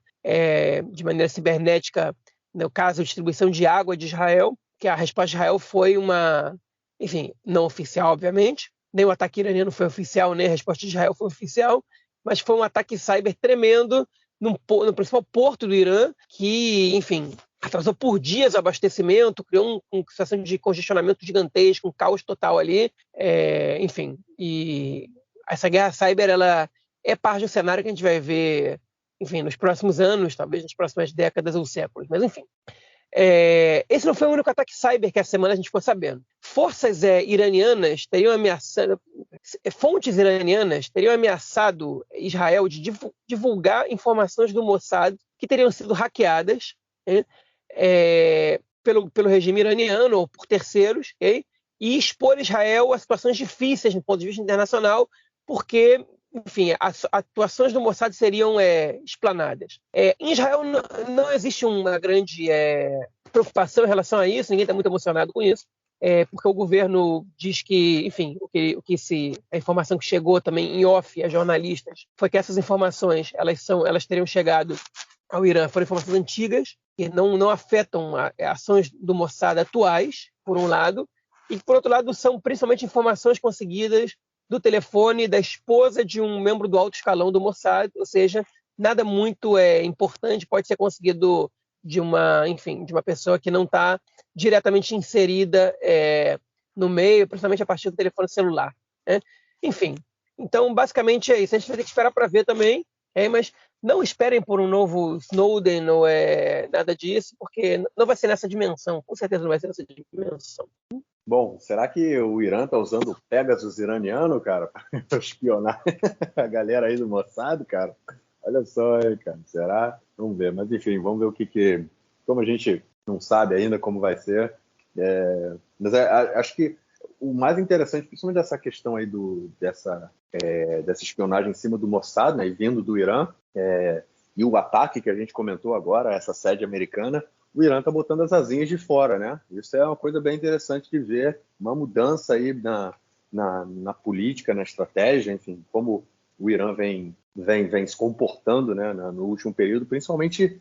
de maneira cibernética, no caso, a distribuição de água de Israel, que a resposta de Israel foi não oficial, obviamente, nem o ataque iraniano foi oficial, nem a resposta de Israel foi oficial, mas foi um ataque cyber tremendo no principal porto do Irã, que, enfim, atrasou por dias o abastecimento, criou uma situação de congestionamento gigantesco, um caos total ali, enfim. E essa guerra cyber, ela é parte do cenário que a gente vai ver, enfim, nos próximos anos, talvez nas próximas décadas ou séculos, mas enfim. Esse não foi o único ataque cyber que essa semana a gente ficou sabendo. Forças iranianas teriam ameaçado, fontes iranianas teriam ameaçado Israel de divulgar informações do Mossad que teriam sido hackeadas, né, pelo regime iraniano ou por terceiros, okay? E expor Israel a situações difíceis do ponto de vista internacional, porque, enfim, as atuações do Mossad seriam explanadas. Em Israel não existe uma grande preocupação em relação a isso, ninguém está muito emocionado com isso, porque o governo diz que, enfim, a informação que chegou também em off a jornalistas foi que essas informações elas teriam chegado ao Irã, foram informações antigas, que não afetam ações do Mossad atuais, por um lado, e por outro lado são principalmente informações conseguidas do telefone da esposa de um membro do alto escalão do Mossad, ou seja, nada muito importante pode ser conseguido de uma pessoa que não está diretamente inserida no meio, principalmente a partir do telefone celular, né? Enfim, então basicamente é isso. A gente vai ter que esperar para ver também, mas não esperem por um novo Snowden ou nada disso, porque não vai ser nessa dimensão, com certeza não vai ser nessa dimensão. Bom, será que o Irã está usando o Pegasus iraniano, cara, para espionar a galera aí do Mossad, cara? Olha só aí, cara, será? Vamos ver, mas enfim, vamos ver o que como a gente não sabe ainda como vai ser, mas acho que o mais interessante, principalmente dessa questão aí dessa espionagem em cima do Mossad, né, vindo do Irã, e o ataque que a gente comentou agora, essa sede americana, o Irã está botando as asinhas de fora, né? Isso é uma coisa bem interessante de ver, uma mudança aí na política, na estratégia, enfim, como o Irã vem se comportando, né, no último período, principalmente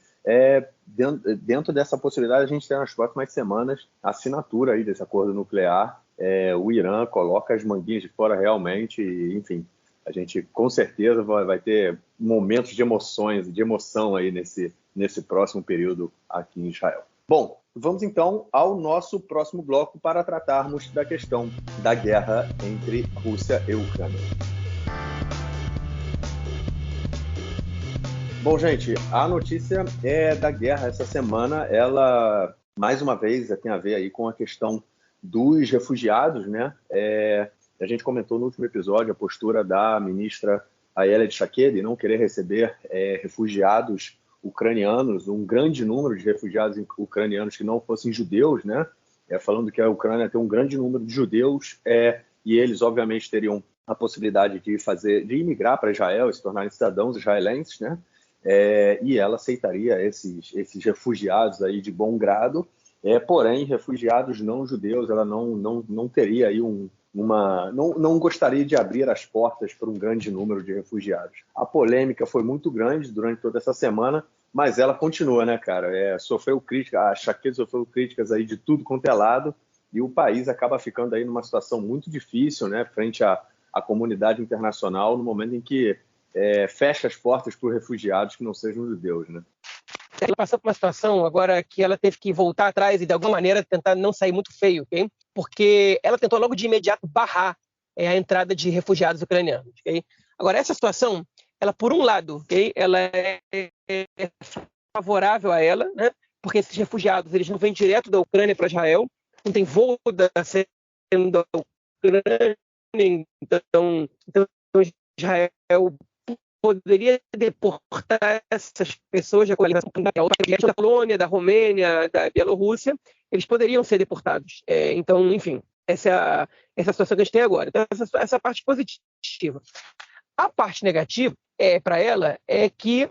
dentro dessa possibilidade, a gente tem nas próximas semanas a assinatura aí desse acordo nuclear. O Irã coloca as manguinhas de fora realmente, e, enfim, a gente com certeza vai ter momentos de emoção aí nesse próximo período aqui em Israel. Bom, vamos então ao nosso próximo bloco para tratarmos da questão da guerra entre Rússia e Ucrânia. Bom, gente, a notícia é da guerra essa semana. Ela, mais uma vez, tem a ver aí com a questão dos refugiados, né? A gente comentou no último episódio a postura da ministra Ayelet Shaked de não querer receber refugiados ucranianos, um grande número de refugiados ucranianos que não fossem judeus, né? Falando que a Ucrânia tem um grande número de judeus e eles, obviamente, teriam a possibilidade de imigrar para Israel e se tornarem cidadãos israelenses, né? E ela aceitaria esses refugiados aí de bom grado, porém, refugiados não judeus, ela não teria aí não gostaria de abrir as portas para um grande número de refugiados. A polêmica foi muito grande durante toda essa semana, mas ela continua, né, cara? Sofreu críticas, a Shaked sofreu críticas aí de tudo quanto é lado, e o país acaba ficando aí numa situação muito difícil, né, frente à comunidade internacional, no momento em que fecha as portas para os refugiados que não sejam judeus, né? Ela passou por uma situação agora que ela teve que voltar atrás e, de alguma maneira, tentar não sair muito feio, ok? Porque ela tentou logo de imediato barrar a entrada de refugiados ucranianos, ok? Agora, essa situação, ela, por um lado, okay, ela é favorável a ela, né? Porque esses refugiados, eles não vêm direto da Ucrânia para Israel, não tem voo da Ucrânia, então Israel poderia deportar essas pessoas da da Polônia, da Romênia, da Bielorrússia, eles poderiam ser deportados. Então, enfim, essa é a situação que a gente tem agora. Então, essa parte positiva. A parte negativa para ela é que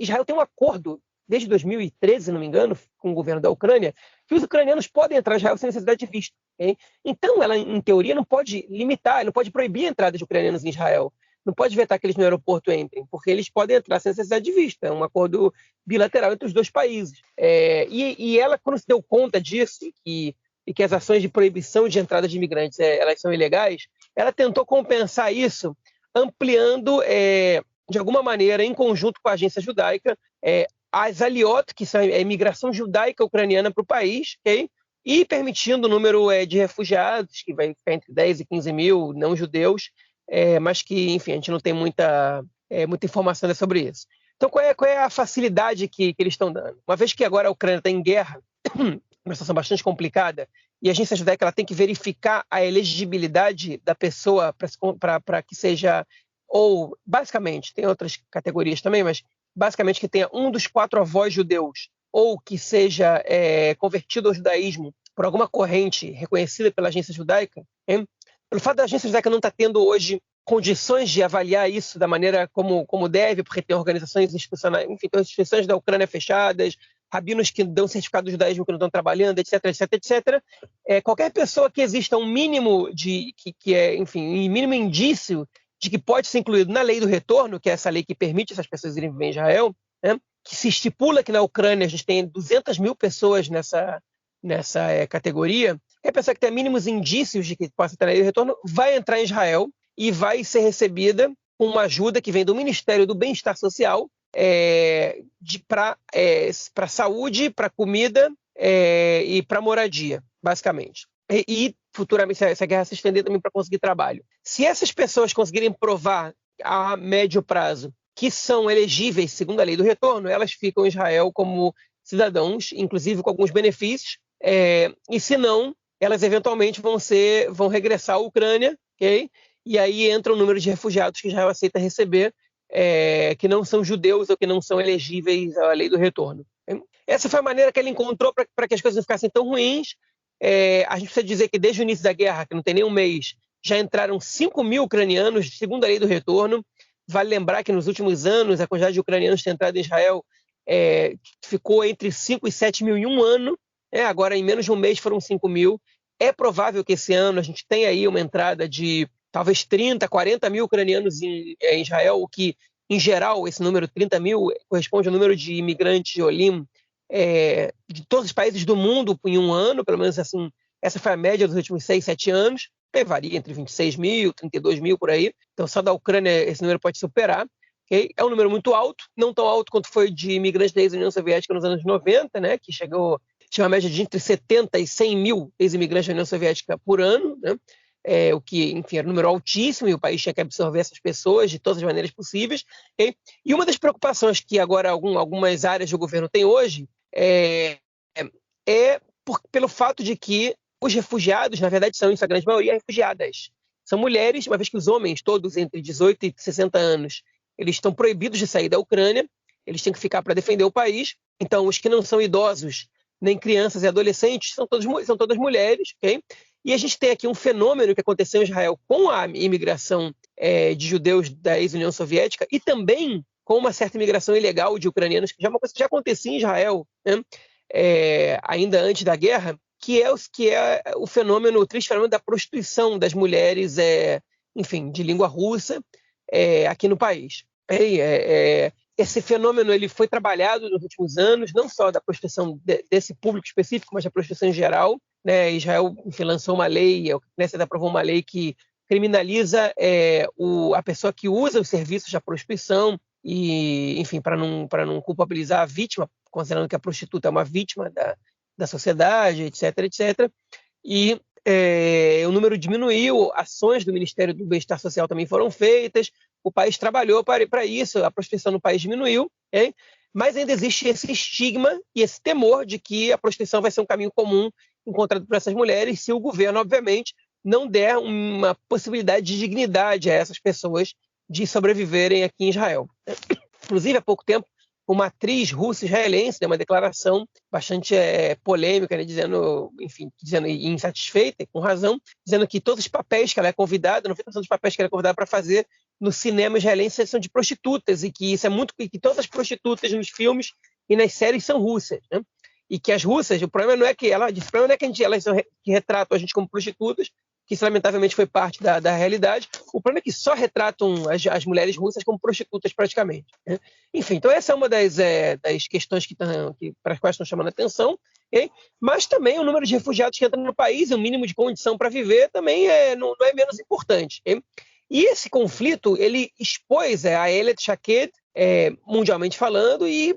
Israel tem um acordo desde 2013, se não me engano, com o governo da Ucrânia, que os ucranianos podem entrar em Israel sem necessidade de visto. Okay? Então, ela, em teoria, não pode limitar, não pode proibir a entrada de ucranianos em Israel. Não pode vetar que eles no aeroporto entrem, porque eles podem entrar sem necessidade de visto. É um acordo bilateral entre os dois países. E ela, quando se deu conta disso, e que as ações de proibição de entrada de imigrantes elas são ilegais, ela tentou compensar isso ampliando, de alguma maneira, em conjunto com a agência judaica, as Aliot, que são a imigração judaica ucraniana para o país, okay? E permitindo o número de refugiados, que vai ficar entre 10 e 15 mil não judeus, mas que, enfim, a gente não tem muita informação sobre isso. Então, qual é a facilidade que eles estão dando? Uma vez que agora a Ucrânia está em guerra, uma situação bastante complicada, e a agência judaica ela tem que verificar a elegibilidade da pessoa para que seja, ou basicamente, tem outras categorias também, mas basicamente que tenha um dos 4 avós judeus, ou que seja convertido ao judaísmo por alguma corrente reconhecida pela agência judaica, hein? Pelo fato da agência judaica não estar tendo hoje condições de avaliar isso da maneira como deve, porque tem organizações institucionais, enfim, tem instituições da Ucrânia fechadas, rabinos que dão certificado de judaísmo que não estão trabalhando, etc, etc, etc. Qualquer pessoa que exista um mínimo um mínimo indício de que pode ser incluído na lei do retorno, que é essa lei que permite essas pessoas irem viver em Israel, né, que se estipula que na Ucrânia a gente tem 200 mil pessoas nessa categoria, a pessoa que tem mínimos indícios de que possa estar na lei do retorno vai entrar em Israel e vai ser recebida com uma ajuda que vem do Ministério do Bem-Estar Social para saúde, para comida e para moradia, basicamente. E futuramente, se a guerra se estender também para conseguir trabalho. Se essas pessoas conseguirem provar a médio prazo que são elegíveis segundo a lei do retorno, elas ficam em Israel como cidadãos, inclusive com alguns benefícios, e se não, elas eventualmente vão regressar à Ucrânia, ok? E aí entra o número de refugiados que Israel aceita receber, que não são judeus ou que não são elegíveis à lei do retorno. Essa foi a maneira que ele encontrou para que as coisas não ficassem tão ruins. A gente precisa dizer que desde o início da guerra, que não tem nem um mês, já entraram 5 mil ucranianos, segundo a lei do retorno. Vale lembrar que nos últimos anos a quantidade de ucranianos que tem entrado em Israel ficou entre 5 e 7 mil em um ano. Agora, em menos de um mês, foram 5 mil. É provável que esse ano a gente tenha aí uma entrada de talvez 30, 40 mil ucranianos em Israel, o que, em geral, esse número 30 mil corresponde ao número de imigrantes de Olim de todos os países do mundo em um ano, pelo menos assim, essa foi a média dos últimos 6, 7 anos, varia entre 26 mil, 32 mil por aí, então só da Ucrânia esse número pode superar, okay? É um número muito alto, não tão alto quanto foi de imigrantes da ex-União Soviética nos anos 90, né, que tinha uma média de entre 70 e 100 mil ex-imigrantes da União Soviética por ano, né? o que, enfim, era um número altíssimo, e o país tinha que absorver essas pessoas de todas as maneiras possíveis. Okay? E uma das preocupações que agora algumas áreas do governo têm hoje pelo fato de que os refugiados, na verdade, são, em sua grande maioria, refugiadas. São mulheres, uma vez que os homens, todos entre 18 e 60 anos, eles estão proibidos de sair da Ucrânia, eles têm que ficar para defender o país. Então, os que não são idosos, nem crianças e adolescentes, são todas mulheres, ok? E a gente tem aqui um fenômeno que aconteceu em Israel com a imigração de judeus da ex-União Soviética e também com uma certa imigração ilegal de ucranianos, que já é uma coisa que já acontecia em Israel, né? Ainda antes da guerra, que é o fenômeno, o triste fenômeno da prostituição das mulheres, enfim, de língua russa, aqui no país. Esse fenômeno ele foi trabalhado nos últimos anos, não só da prostituição desse público específico, mas da prostituição em geral. Né? Israel, enfim, lançou uma lei, a Knesset aprovou uma lei que criminaliza a pessoa que usa os serviços da prostituição, e, enfim, para não culpabilizar a vítima, considerando que a prostituta é uma vítima da sociedade, etc, etc. E o número diminuiu, ações do Ministério do Bem-Estar Social também foram feitas, o país trabalhou para isso, a prostituição no país diminuiu, hein? Mas ainda existe esse estigma e esse temor de que a prostituição vai ser um caminho comum encontrado por essas mulheres se o governo, obviamente, não der uma possibilidade de dignidade a essas pessoas de sobreviverem aqui em Israel. Inclusive, há pouco tempo, uma atriz russa-israelense deu uma declaração bastante polêmica, né, dizendo insatisfeita, com razão, dizendo que todos os papéis que ela é convidada, 90% dos papéis que ela é convidada para fazer no cinema israelense são de prostitutas, e que isso que todas as prostitutas nos filmes e nas séries são russas, né? E que as russas, o problema não é que elas que retratam a gente como prostitutas, que isso lamentavelmente foi parte da realidade. O problema é que só retratam as mulheres russas como prostitutas praticamente, né? Enfim, então essa é uma das questões para as quais estão chamando a atenção, okay? Mas também o número de refugiados que entram no país, o mínimo de condição para viver, também não é menos importante, okay? E esse conflito, ele expôs a Ayelet Shaked, mundialmente falando, e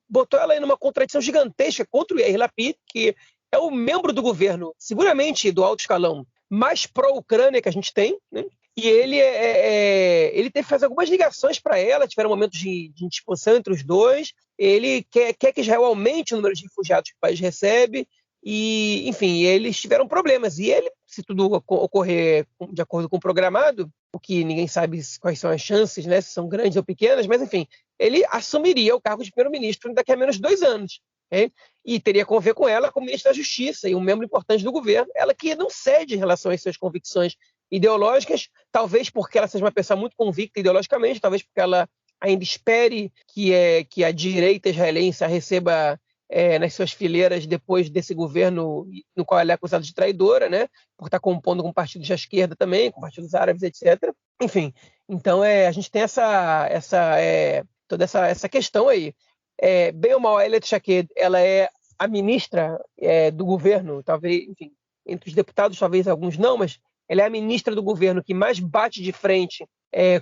botou ela em uma contradição gigantesca contra o Yair Lapid, que é o membro do governo, seguramente do alto escalão, mais pró-Ucrânia que a gente tem, né? E ele teve que fazer algumas ligações para ela, tiveram momentos de indisposição entre os dois. Ele quer que Israel aumente o número de refugiados que o país recebe, e, enfim, eles tiveram problemas. E ele, se tudo ocorrer de acordo com o programado, o que ninguém sabe quais são as chances, né, se são grandes ou pequenas, mas, enfim, ele assumiria o cargo de primeiro-ministro daqui a menos de 2 anos. Okay? E teria que conviver com ela como ministra da Justiça e um membro importante do governo, ela que não cede em relação às suas convicções ideológicas, talvez porque ela seja uma pessoa muito convicta ideologicamente, talvez porque ela ainda espere que a direita israelense a receba nas suas fileiras depois desse governo no qual ela é acusada de traidora, né? Por estar compondo com partidos da esquerda também, com partidos árabes, etc. Enfim, então a gente tem toda essa questão aí. Bem ou mal, a Ayelet Shaked, ela é a ministra do governo, talvez, enfim, entre os deputados, talvez alguns não, mas ela é a ministra do governo que mais bate de frente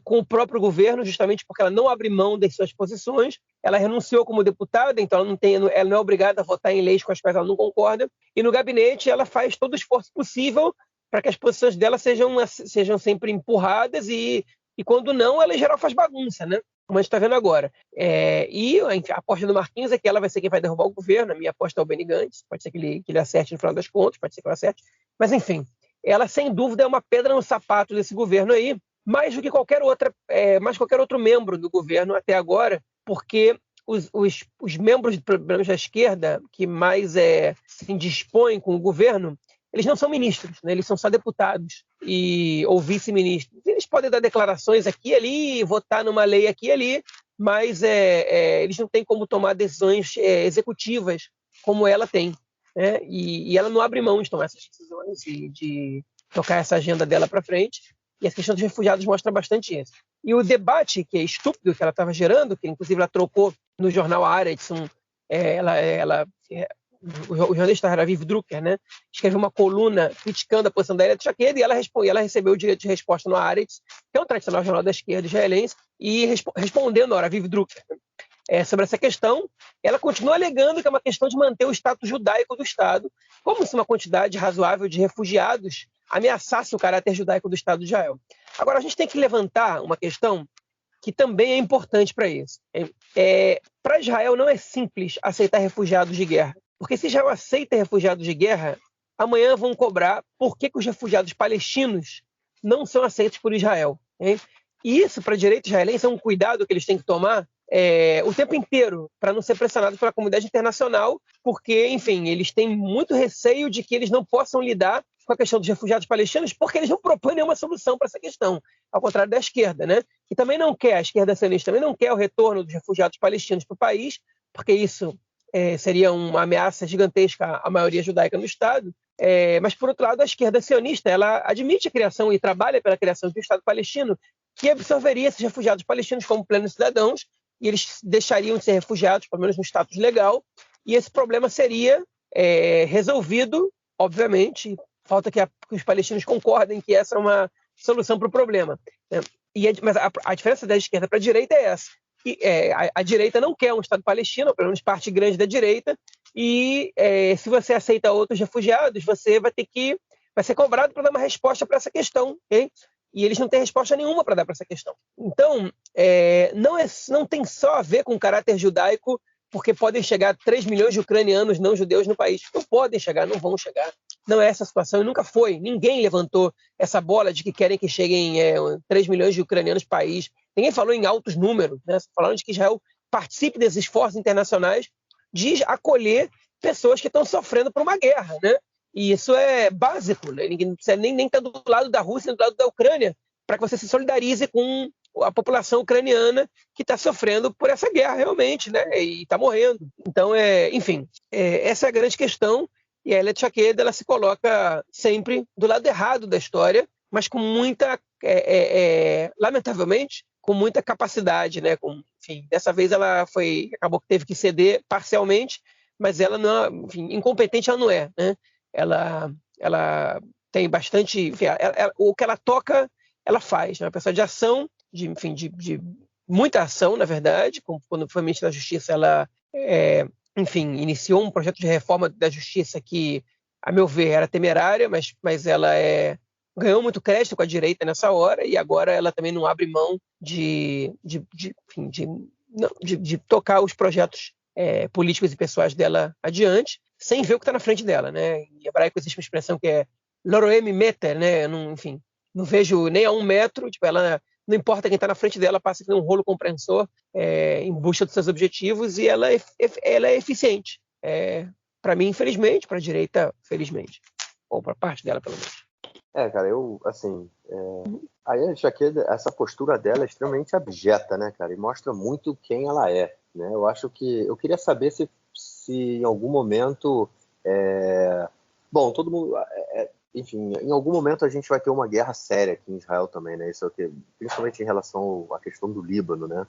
com o próprio governo, justamente porque ela não abre mão das suas posições. Ela renunciou como deputada, então ela não é obrigada a votar em leis com as quais ela não concorda. E no gabinete ela faz todo o esforço possível para que as posições dela sejam sempre empurradas e quando não, ela em geral faz bagunça, né? Como a gente está vendo agora. E a aposta do Marquinhos é que ela vai ser quem vai derrubar o governo. A minha aposta é o Benny Gantz. Pode ser que ele acerte no final das contas, pode ser que ele acerte. Mas, enfim, ela, sem dúvida, é uma pedra no sapato desse governo aí, mais do que qualquer outro membro do governo até agora, porque os membros da esquerda que mais se indispõem com o governo, eles não são ministros, né? Eles são só deputados ou vice-ministros. Eles podem dar declarações aqui e ali, votar numa lei aqui e ali, mas eles não têm como tomar decisões executivas como ela tem, né? E ela não abre mão de tomar essas decisões e de tocar essa agenda dela para frente. E a questão dos refugiados mostra bastante isso. E o debate, que é estúpido, que ela estava gerando, que inclusive ela trocou no jornal Haaretz, o jornalista Raviv Drucker, né, escreveu uma coluna criticando a posição da Ayelet Shaked, e ela recebeu o direito de resposta no Haaretz, que é um tradicional jornal da esquerda israelense, e respondendo ao Raviv Drucker sobre essa questão, ela continua alegando que é uma questão de manter o status judaico do Estado, como se uma quantidade razoável de refugiados ameaçasse o caráter judaico do Estado de Israel. Agora, a gente tem que levantar uma questão que também é importante para isso. Para Israel não é simples aceitar refugiados de guerra, porque se Israel aceita refugiados de guerra, amanhã vão cobrar por que os refugiados palestinos não são aceitos por Israel. Hein? E isso, para a direita israelense, é um cuidado que eles têm que tomar o tempo inteiro, para não ser pressionados pela comunidade internacional, porque, enfim, eles têm muito receio de que eles não possam lidar com a questão dos refugiados palestinos, porque eles não propõem nenhuma solução para essa questão, ao contrário da esquerda, né? Que também não quer, a esquerda sionista também não quer o retorno dos refugiados palestinos para o país, porque isso seria uma ameaça gigantesca à maioria judaica no Estado. Mas, por outro lado, a esquerda sionista, ela admite a criação e trabalha pela criação de um Estado palestino que absorveria esses refugiados palestinos como plenos cidadãos, e eles deixariam de ser refugiados, pelo menos no status legal, e esse problema seria resolvido, obviamente. Falta que os palestinos concordem que essa é uma solução para o problema. Né? Mas a diferença da esquerda para a direita é essa. A direita não quer um Estado palestino, pelo menos parte grande da direita, e se você aceita outros refugiados, você vai ser cobrado para dar uma resposta para essa questão. Okay? E eles não têm resposta nenhuma para dar para essa questão. Então, não tem só a ver com o caráter judaico, porque podem chegar 3 milhões de ucranianos não judeus no país. Não podem chegar, não vão chegar. Não é essa a situação e nunca foi. Ninguém levantou essa bola de que querem que cheguem 3 milhões de ucranianos no país. Ninguém falou em altos números, né? Falaram de que Israel participe desses esforços internacionais de acolher pessoas que estão sofrendo por uma guerra, né? E isso é básico, né? Ninguém precisa nem estar do lado da Rússia, do lado da Ucrânia, para que você se solidarize com a população ucraniana que está sofrendo por essa guerra realmente, né? E está morrendo. Então, enfim, essa é a grande questão. E a Ayelet Shaked, ela se coloca sempre do lado errado da história, mas com muita, lamentavelmente, com muita capacidade, né? Enfim, dessa vez ela acabou que teve que ceder parcialmente, mas ela não, enfim, incompetente ela não é, né? Ela tem bastante, enfim, o que ela toca, ela faz, né? Uma pessoa de ação, de muita ação, na verdade. Quando foi ministra da Justiça, ela enfim, iniciou um projeto de reforma da justiça que, a meu ver, era temerária, mas ela ganhou muito crédito com a direita nessa hora, e agora ela também não abre mão de tocar os projetos políticos e pessoais dela adiante, sem ver o que está na frente dela, né? Em hebraico existe uma expressão que é loroem meter, né? Enfim, não vejo nem a 1 metro, tipo, ela não importa quem está na frente dela, passa que nem um rolo compressor em busca dos seus objetivos, e ela é eficiente. Para mim, infelizmente, para a direita, felizmente. Ou para parte dela, pelo menos. Cara, a Ayelet Shaked, essa postura dela é extremamente abjeta, né, cara? E mostra muito quem ela é, né? Eu queria saber se em algum momento... Bom, todo mundo... Enfim, em algum momento a gente vai ter uma guerra séria aqui em Israel também, né? Isso é o que, principalmente em relação à questão do Líbano, né?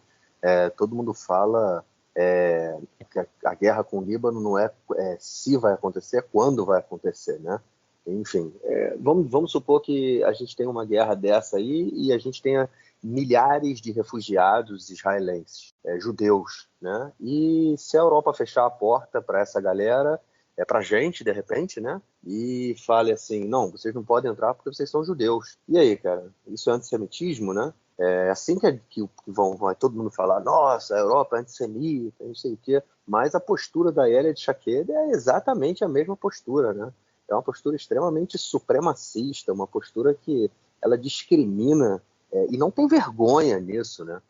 Todo mundo fala que a guerra com o Líbano não é se vai acontecer, é quando vai acontecer, né? Enfim, vamos supor que a gente tenha uma guerra dessa aí e a gente tenha milhares de refugiados israelenses, judeus, né? E se a Europa fechar a porta para essa galera... para a gente, de repente, né? E fale assim, não, vocês não podem entrar porque vocês são judeus. E aí, cara? Isso é antissemitismo, né? É assim que vai todo mundo falar, nossa, a Europa é antissemita, não sei o quê. Mas a postura da Ayelet Shaked é exatamente a mesma postura, né? É uma postura extremamente supremacista, uma postura que ela discrimina e não tem vergonha nisso, né?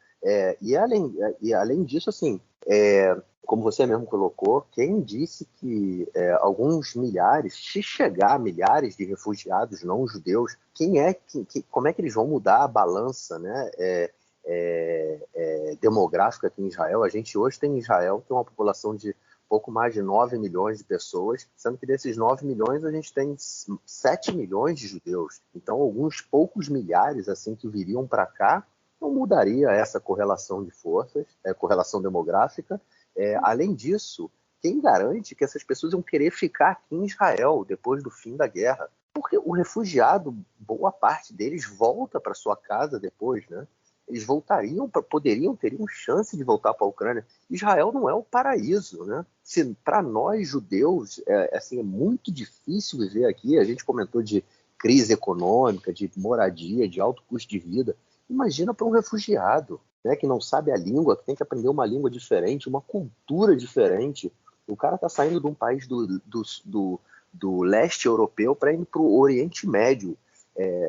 E além disso, assim, como você mesmo colocou, quem disse que alguns milhares, se chegar a milhares de refugiados não judeus, como é que eles vão mudar a balança, né, demográfica aqui em Israel? A gente hoje tem em Israel uma população de pouco mais de 9 milhões de pessoas, sendo que desses 9 milhões a gente tem 7 milhões de judeus. Então, alguns poucos milhares assim que viriam para cá não mudaria essa correlação de forças, correlação demográfica. Além disso, quem garante que essas pessoas vão querer ficar aqui em Israel depois do fim da guerra? Porque o refugiado, boa parte deles volta para sua casa depois, né? Eles teriam chance de voltar para a Ucrânia. Israel não é o paraíso, né? Para nós judeus, é muito difícil viver aqui. A gente comentou de crise econômica, de moradia, de alto custo de vida. Imagina para um refugiado, né, que não sabe a língua, que tem que aprender uma língua diferente, uma cultura diferente. O cara está saindo de um país do leste europeu para ir para o Oriente Médio.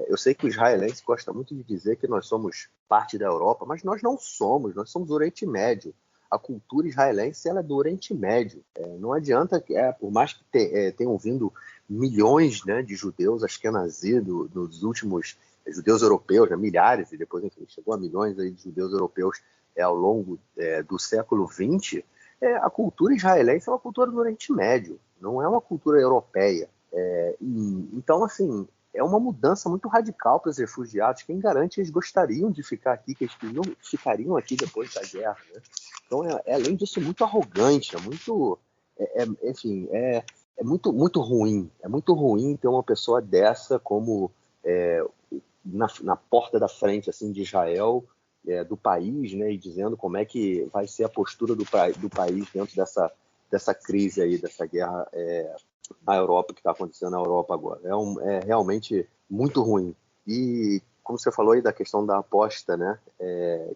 Eu sei que o israelense gosta muito de dizer que nós somos parte da Europa, mas nós não somos, nós somos o Oriente Médio. A cultura israelense ela é do Oriente Médio. Não adianta, por mais que tenham vindo milhões, né, de judeus ashkenazim dos últimos judeus europeus, né, milhares, e depois enfim, chegou a milhões aí de judeus europeus ao longo do século XX, a cultura israelense é uma cultura do Oriente Médio, não é uma cultura europeia. Então, assim, é uma mudança muito radical para os refugiados. Quem garante eles gostariam de ficar aqui, que eles não ficariam aqui depois da guerra, né? Então, além disso, muito arrogante, enfim, é muito, muito ruim. É muito ruim ter uma pessoa dessa como na porta da frente assim, de Israel, do país, né, e dizendo como é que vai ser a postura do país dentro dessa crise aí, dessa guerra na Europa, que está acontecendo na Europa agora. É realmente muito ruim. E, como você falou aí da questão da aposta, né,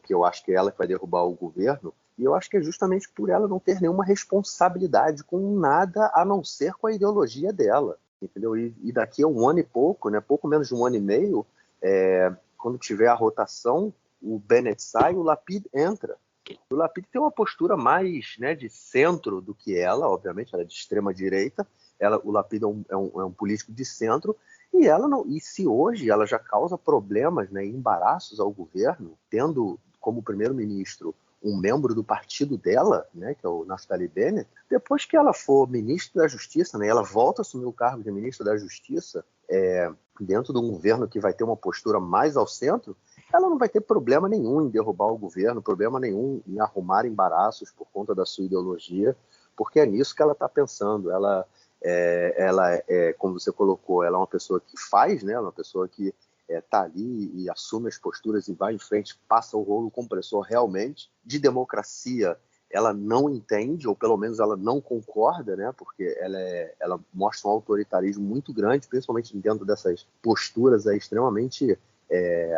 que eu acho que é ela que vai derrubar o governo, e eu acho que é justamente por ela não ter nenhuma responsabilidade com nada a não ser com a ideologia dela, entendeu? E daqui a um ano e pouco, né, pouco menos de um ano e meio, quando tiver a rotação, o Bennett sai, o Lapid entra. O Lapid tem uma postura mais, né, de centro do que ela, obviamente, ela é de extrema direita. O Lapid é um político de centro, e ela não. E se hoje ela já causa problemas, né, embaraços ao governo, tendo como primeiro-ministro um membro do partido dela, né, que é o Naftali Bennett, depois que ela for ministro da Justiça, né, ela volta a assumir o cargo de ministro da Justiça, dentro de um governo que vai ter uma postura mais ao centro, ela não vai ter problema nenhum em derrubar o governo, problema nenhum em arrumar embaraços por conta da sua ideologia, porque é nisso que ela está pensando. Ela como você colocou, ela é uma pessoa que faz, né, uma pessoa que está ali e assume as posturas e vai em frente, passa o rolo compressor realmente. De democracia, ela não entende, ou pelo menos ela não concorda, né, porque ela mostra um autoritarismo muito grande, principalmente dentro dessas posturas extremamente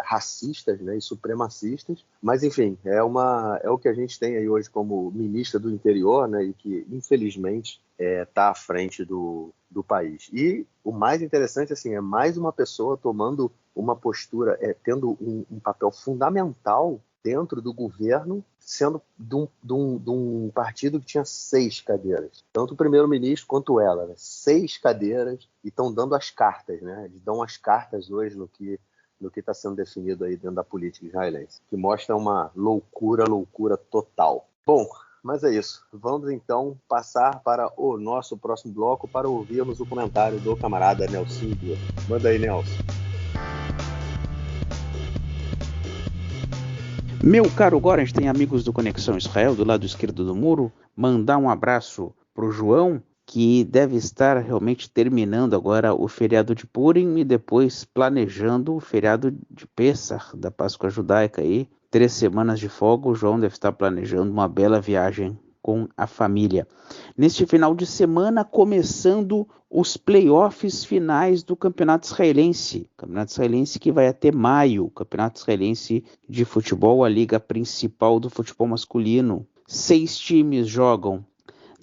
racistas, né, e supremacistas. Mas, enfim, é o que a gente tem aí hoje como ministra do interior, né, e que, infelizmente, está à frente do país. E o mais interessante, assim, é mais uma pessoa tomando uma postura, tendo um papel fundamental dentro do governo, sendo de um partido que tinha 6 cadeiras. Tanto o primeiro-ministro quanto ela, né? 6 cadeiras, e estão dando as cartas, né? Eles dão as cartas hoje no que está sendo definido aí dentro da política israelense, que mostra uma loucura total. Bom, mas é isso. Vamos então passar para o nosso próximo bloco para ouvirmos o comentário do camarada Nelson. Manda aí, Nelson. Meu caro Goran, tem amigos do Conexão Israel do lado esquerdo do muro. Mandar um abraço para o João, que deve estar realmente terminando agora o feriado de Purim e depois planejando o feriado de Pessach, da Páscoa Judaica aí. 3 semanas de folga, o João deve estar planejando uma bela viagem com a família. Neste final de semana, começando os playoffs finais do Campeonato Israelense. Campeonato Israelense que vai até maio. Campeonato Israelense de futebol, a liga principal do futebol masculino. 6 times jogam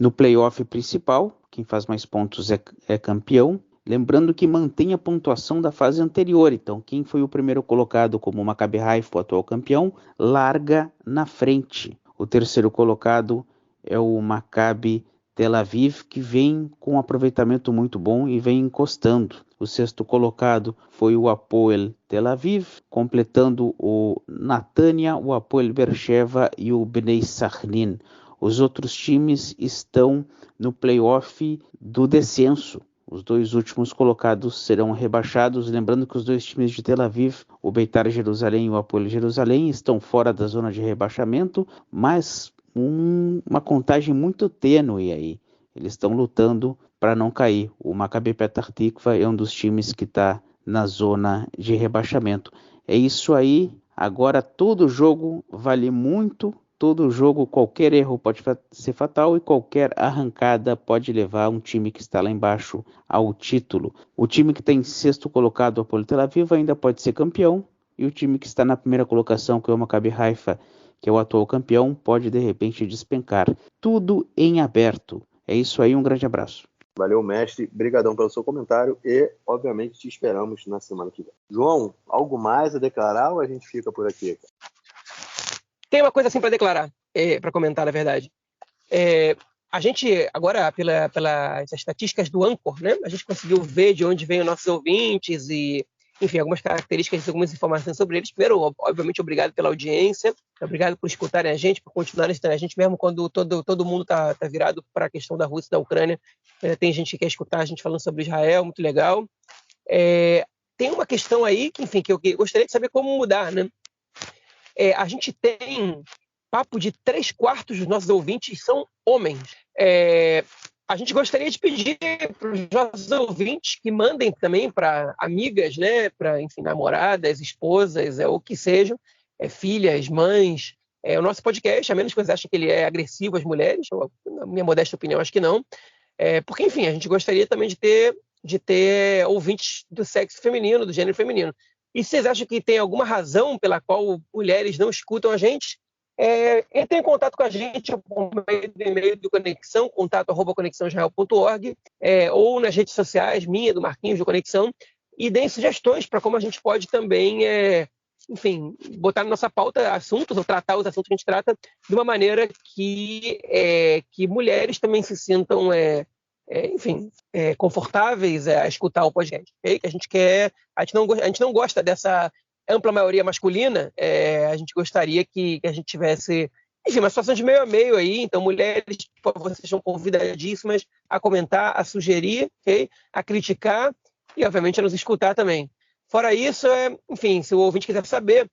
no playoff principal. Quem faz mais pontos é campeão. Lembrando que mantém a pontuação da fase anterior. Então, quem foi o primeiro colocado como o Maccabi Haifa, o atual campeão, larga na frente. O terceiro colocado é o Maccabi Tel Aviv, que vem com um aproveitamento muito bom e vem encostando. O sexto colocado foi o Hapoel Tel Aviv, completando o Natânia, o Hapoel Beersheva e o Bnei Sachnin. Os outros times estão no playoff do descenso. Os 2 últimos colocados serão rebaixados. Lembrando que os 2 times de Tel Aviv, o Beitar Jerusalém e o Hapoel Jerusalém, estão fora da zona de rebaixamento, mas uma contagem muito tênue aí. Eles estão lutando para não cair. O Maccabi Petach Tikva é um dos times que está na zona de rebaixamento. É isso aí. Agora todo jogo vale muito. todo jogo, qualquer erro pode ser fatal e qualquer arrancada pode levar um time que está lá embaixo ao título. O time que está em sexto colocado, o Hapoel Tel Aviv, ainda pode ser campeão, e o time que está na primeira colocação, que é o Maccabi Haifa, que é o atual campeão, pode de repente despencar. Tudo em aberto. É isso aí, um grande abraço. Valeu, mestre. Brigadão pelo seu comentário e, obviamente, te esperamos na semana que vem. João, algo mais a declarar ou a gente fica por aqui? Tem uma coisa assim para declarar, para comentar, na verdade. A gente, agora, pelas estatísticas do Anchor, né, a gente conseguiu ver de onde vêm os nossos ouvintes e, enfim, algumas características, algumas informações sobre eles. Primeiro, obviamente, obrigado pela audiência, obrigado por escutarem a gente, por continuarem escutando a gente, mesmo quando todo mundo está virado para a questão da Rússia e da Ucrânia. Tem gente que quer escutar a gente falando sobre Israel, muito legal. Tem uma questão aí que, enfim, que eu gostaria de saber como mudar, né? A gente tem papo de 3/4 dos nossos ouvintes são homens. A gente gostaria de pedir para os nossos ouvintes que mandem também para amigas, né, para, enfim, namoradas, esposas, o que sejam, filhas, mães, o nosso podcast, a menos que vocês achem que ele é agressivo às mulheres, na minha modesta opinião, acho que não. Porque, enfim, a gente gostaria também de ter ouvintes do sexo feminino, do gênero feminino. E se vocês acham que tem alguma razão pela qual mulheres não escutam a gente, entrem em contato com a gente por meio do e-mail do Conexão, contato@conexãoisrael.org, ou nas redes sociais, minha, do Marquinhos, do Conexão, e deem sugestões para como a gente pode também, enfim, botar na nossa pauta assuntos, ou tratar os assuntos que a gente trata de uma maneira que mulheres também se sintam confortáveis a escutar o podcast. Okay? Que a gente não gosta dessa ampla maioria masculina, a gente gostaria que a gente tivesse, enfim, uma situação de meio a meio aí. Então, mulheres, por favor, sejam convidadíssimas a comentar, a sugerir, okay? A criticar e, obviamente, a nos escutar também. Fora isso, enfim, se o ouvinte quiser saber,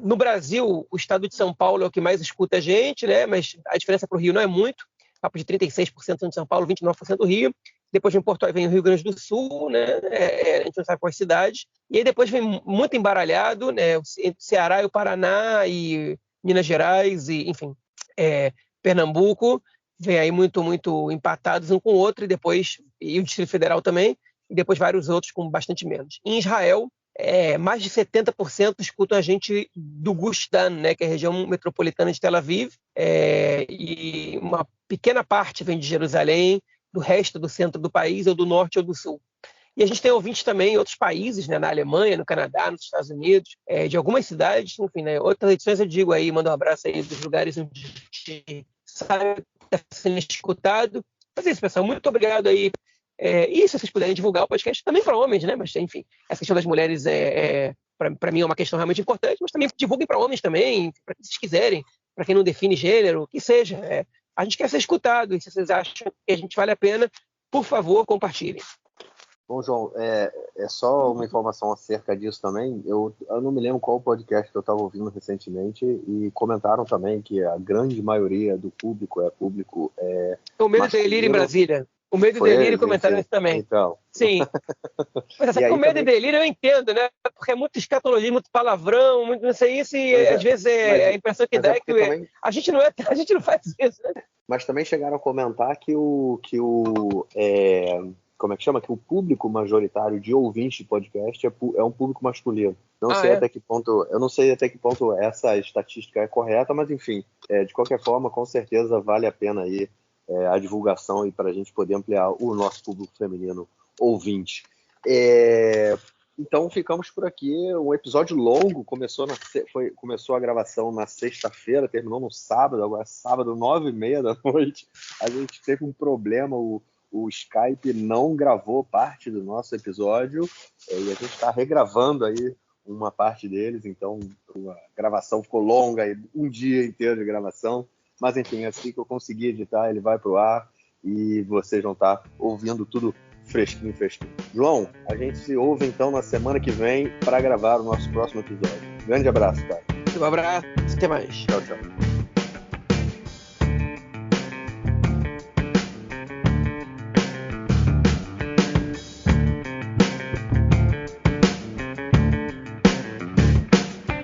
no Brasil, o estado de São Paulo é o que mais escuta a gente, né? Mas a diferença para o Rio não é muito. Papo de 36% de São Paulo, 29% do Rio. Depois vem o Rio Grande do Sul, né? A gente não sabe quais cidades. E aí depois vem muito embaralhado, né? O Ceará e o Paraná e Minas Gerais e, enfim, Pernambuco. Vem aí muito, muito empatados um com o outro, e o Distrito Federal também, e depois vários outros com bastante menos. Em Israel, mais de 70% escutam a gente do Gush Dan, né, que é a região metropolitana de Tel Aviv, e uma pequena parte vem de Jerusalém, do resto do centro do país, ou do norte ou do sul. E a gente tem ouvintes também em outros países, né, na Alemanha, no Canadá, nos Estados Unidos, de algumas cidades, enfim, né, outras edições eu digo aí, mando um abraço aí dos lugares onde a gente sabe que está sendo escutado. Mas é isso, pessoal, muito obrigado aí. E se vocês puderem divulgar o podcast também para homens, né? Mas, enfim, essa questão das mulheres para mim é uma questão realmente importante, mas também divulguem para homens também, para quem vocês quiserem, para quem não define gênero, que seja. A gente quer ser escutado, e se vocês acham que a gente vale a pena, por favor, compartilhem. Bom, João, só uma informação acerca disso também. Eu não me lembro qual podcast que eu estava ouvindo recentemente, e comentaram também que a grande maioria do público é público o Medo e Delírio em Brasília. O Medo e Delírio comentaram isso também. Então. Sim. Mas o Medo e Delírio eu entendo, né? Porque é muito escatologia, muito palavrão, muito não sei isso, e às vezes a impressão que dá é que também... a gente não faz isso, né? Mas também chegaram a comentar que como é que chama? Que o público majoritário de ouvintes de podcast é um público masculino. Até que ponto, eu não sei até que ponto essa estatística é correta, mas enfim, de qualquer forma, com certeza vale a pena aí a divulgação e para a gente poder ampliar o nosso público feminino ouvinte. Então ficamos por aqui. Um episódio longo, começou a gravação na sexta-feira, terminou no sábado, agora é sábado, 9h30 da noite. A gente teve um problema, o Skype não gravou parte do nosso episódio, e a gente está regravando aí uma parte deles, então a gravação ficou longa, um dia inteiro de gravação, mas enfim, assim que eu conseguir editar, ele vai pro ar e vocês vão estar ouvindo tudo fresquinho. João, a gente se ouve então na semana que vem para gravar o nosso próximo episódio. Grande abraço, cara. Um abraço, até mais. Tchau.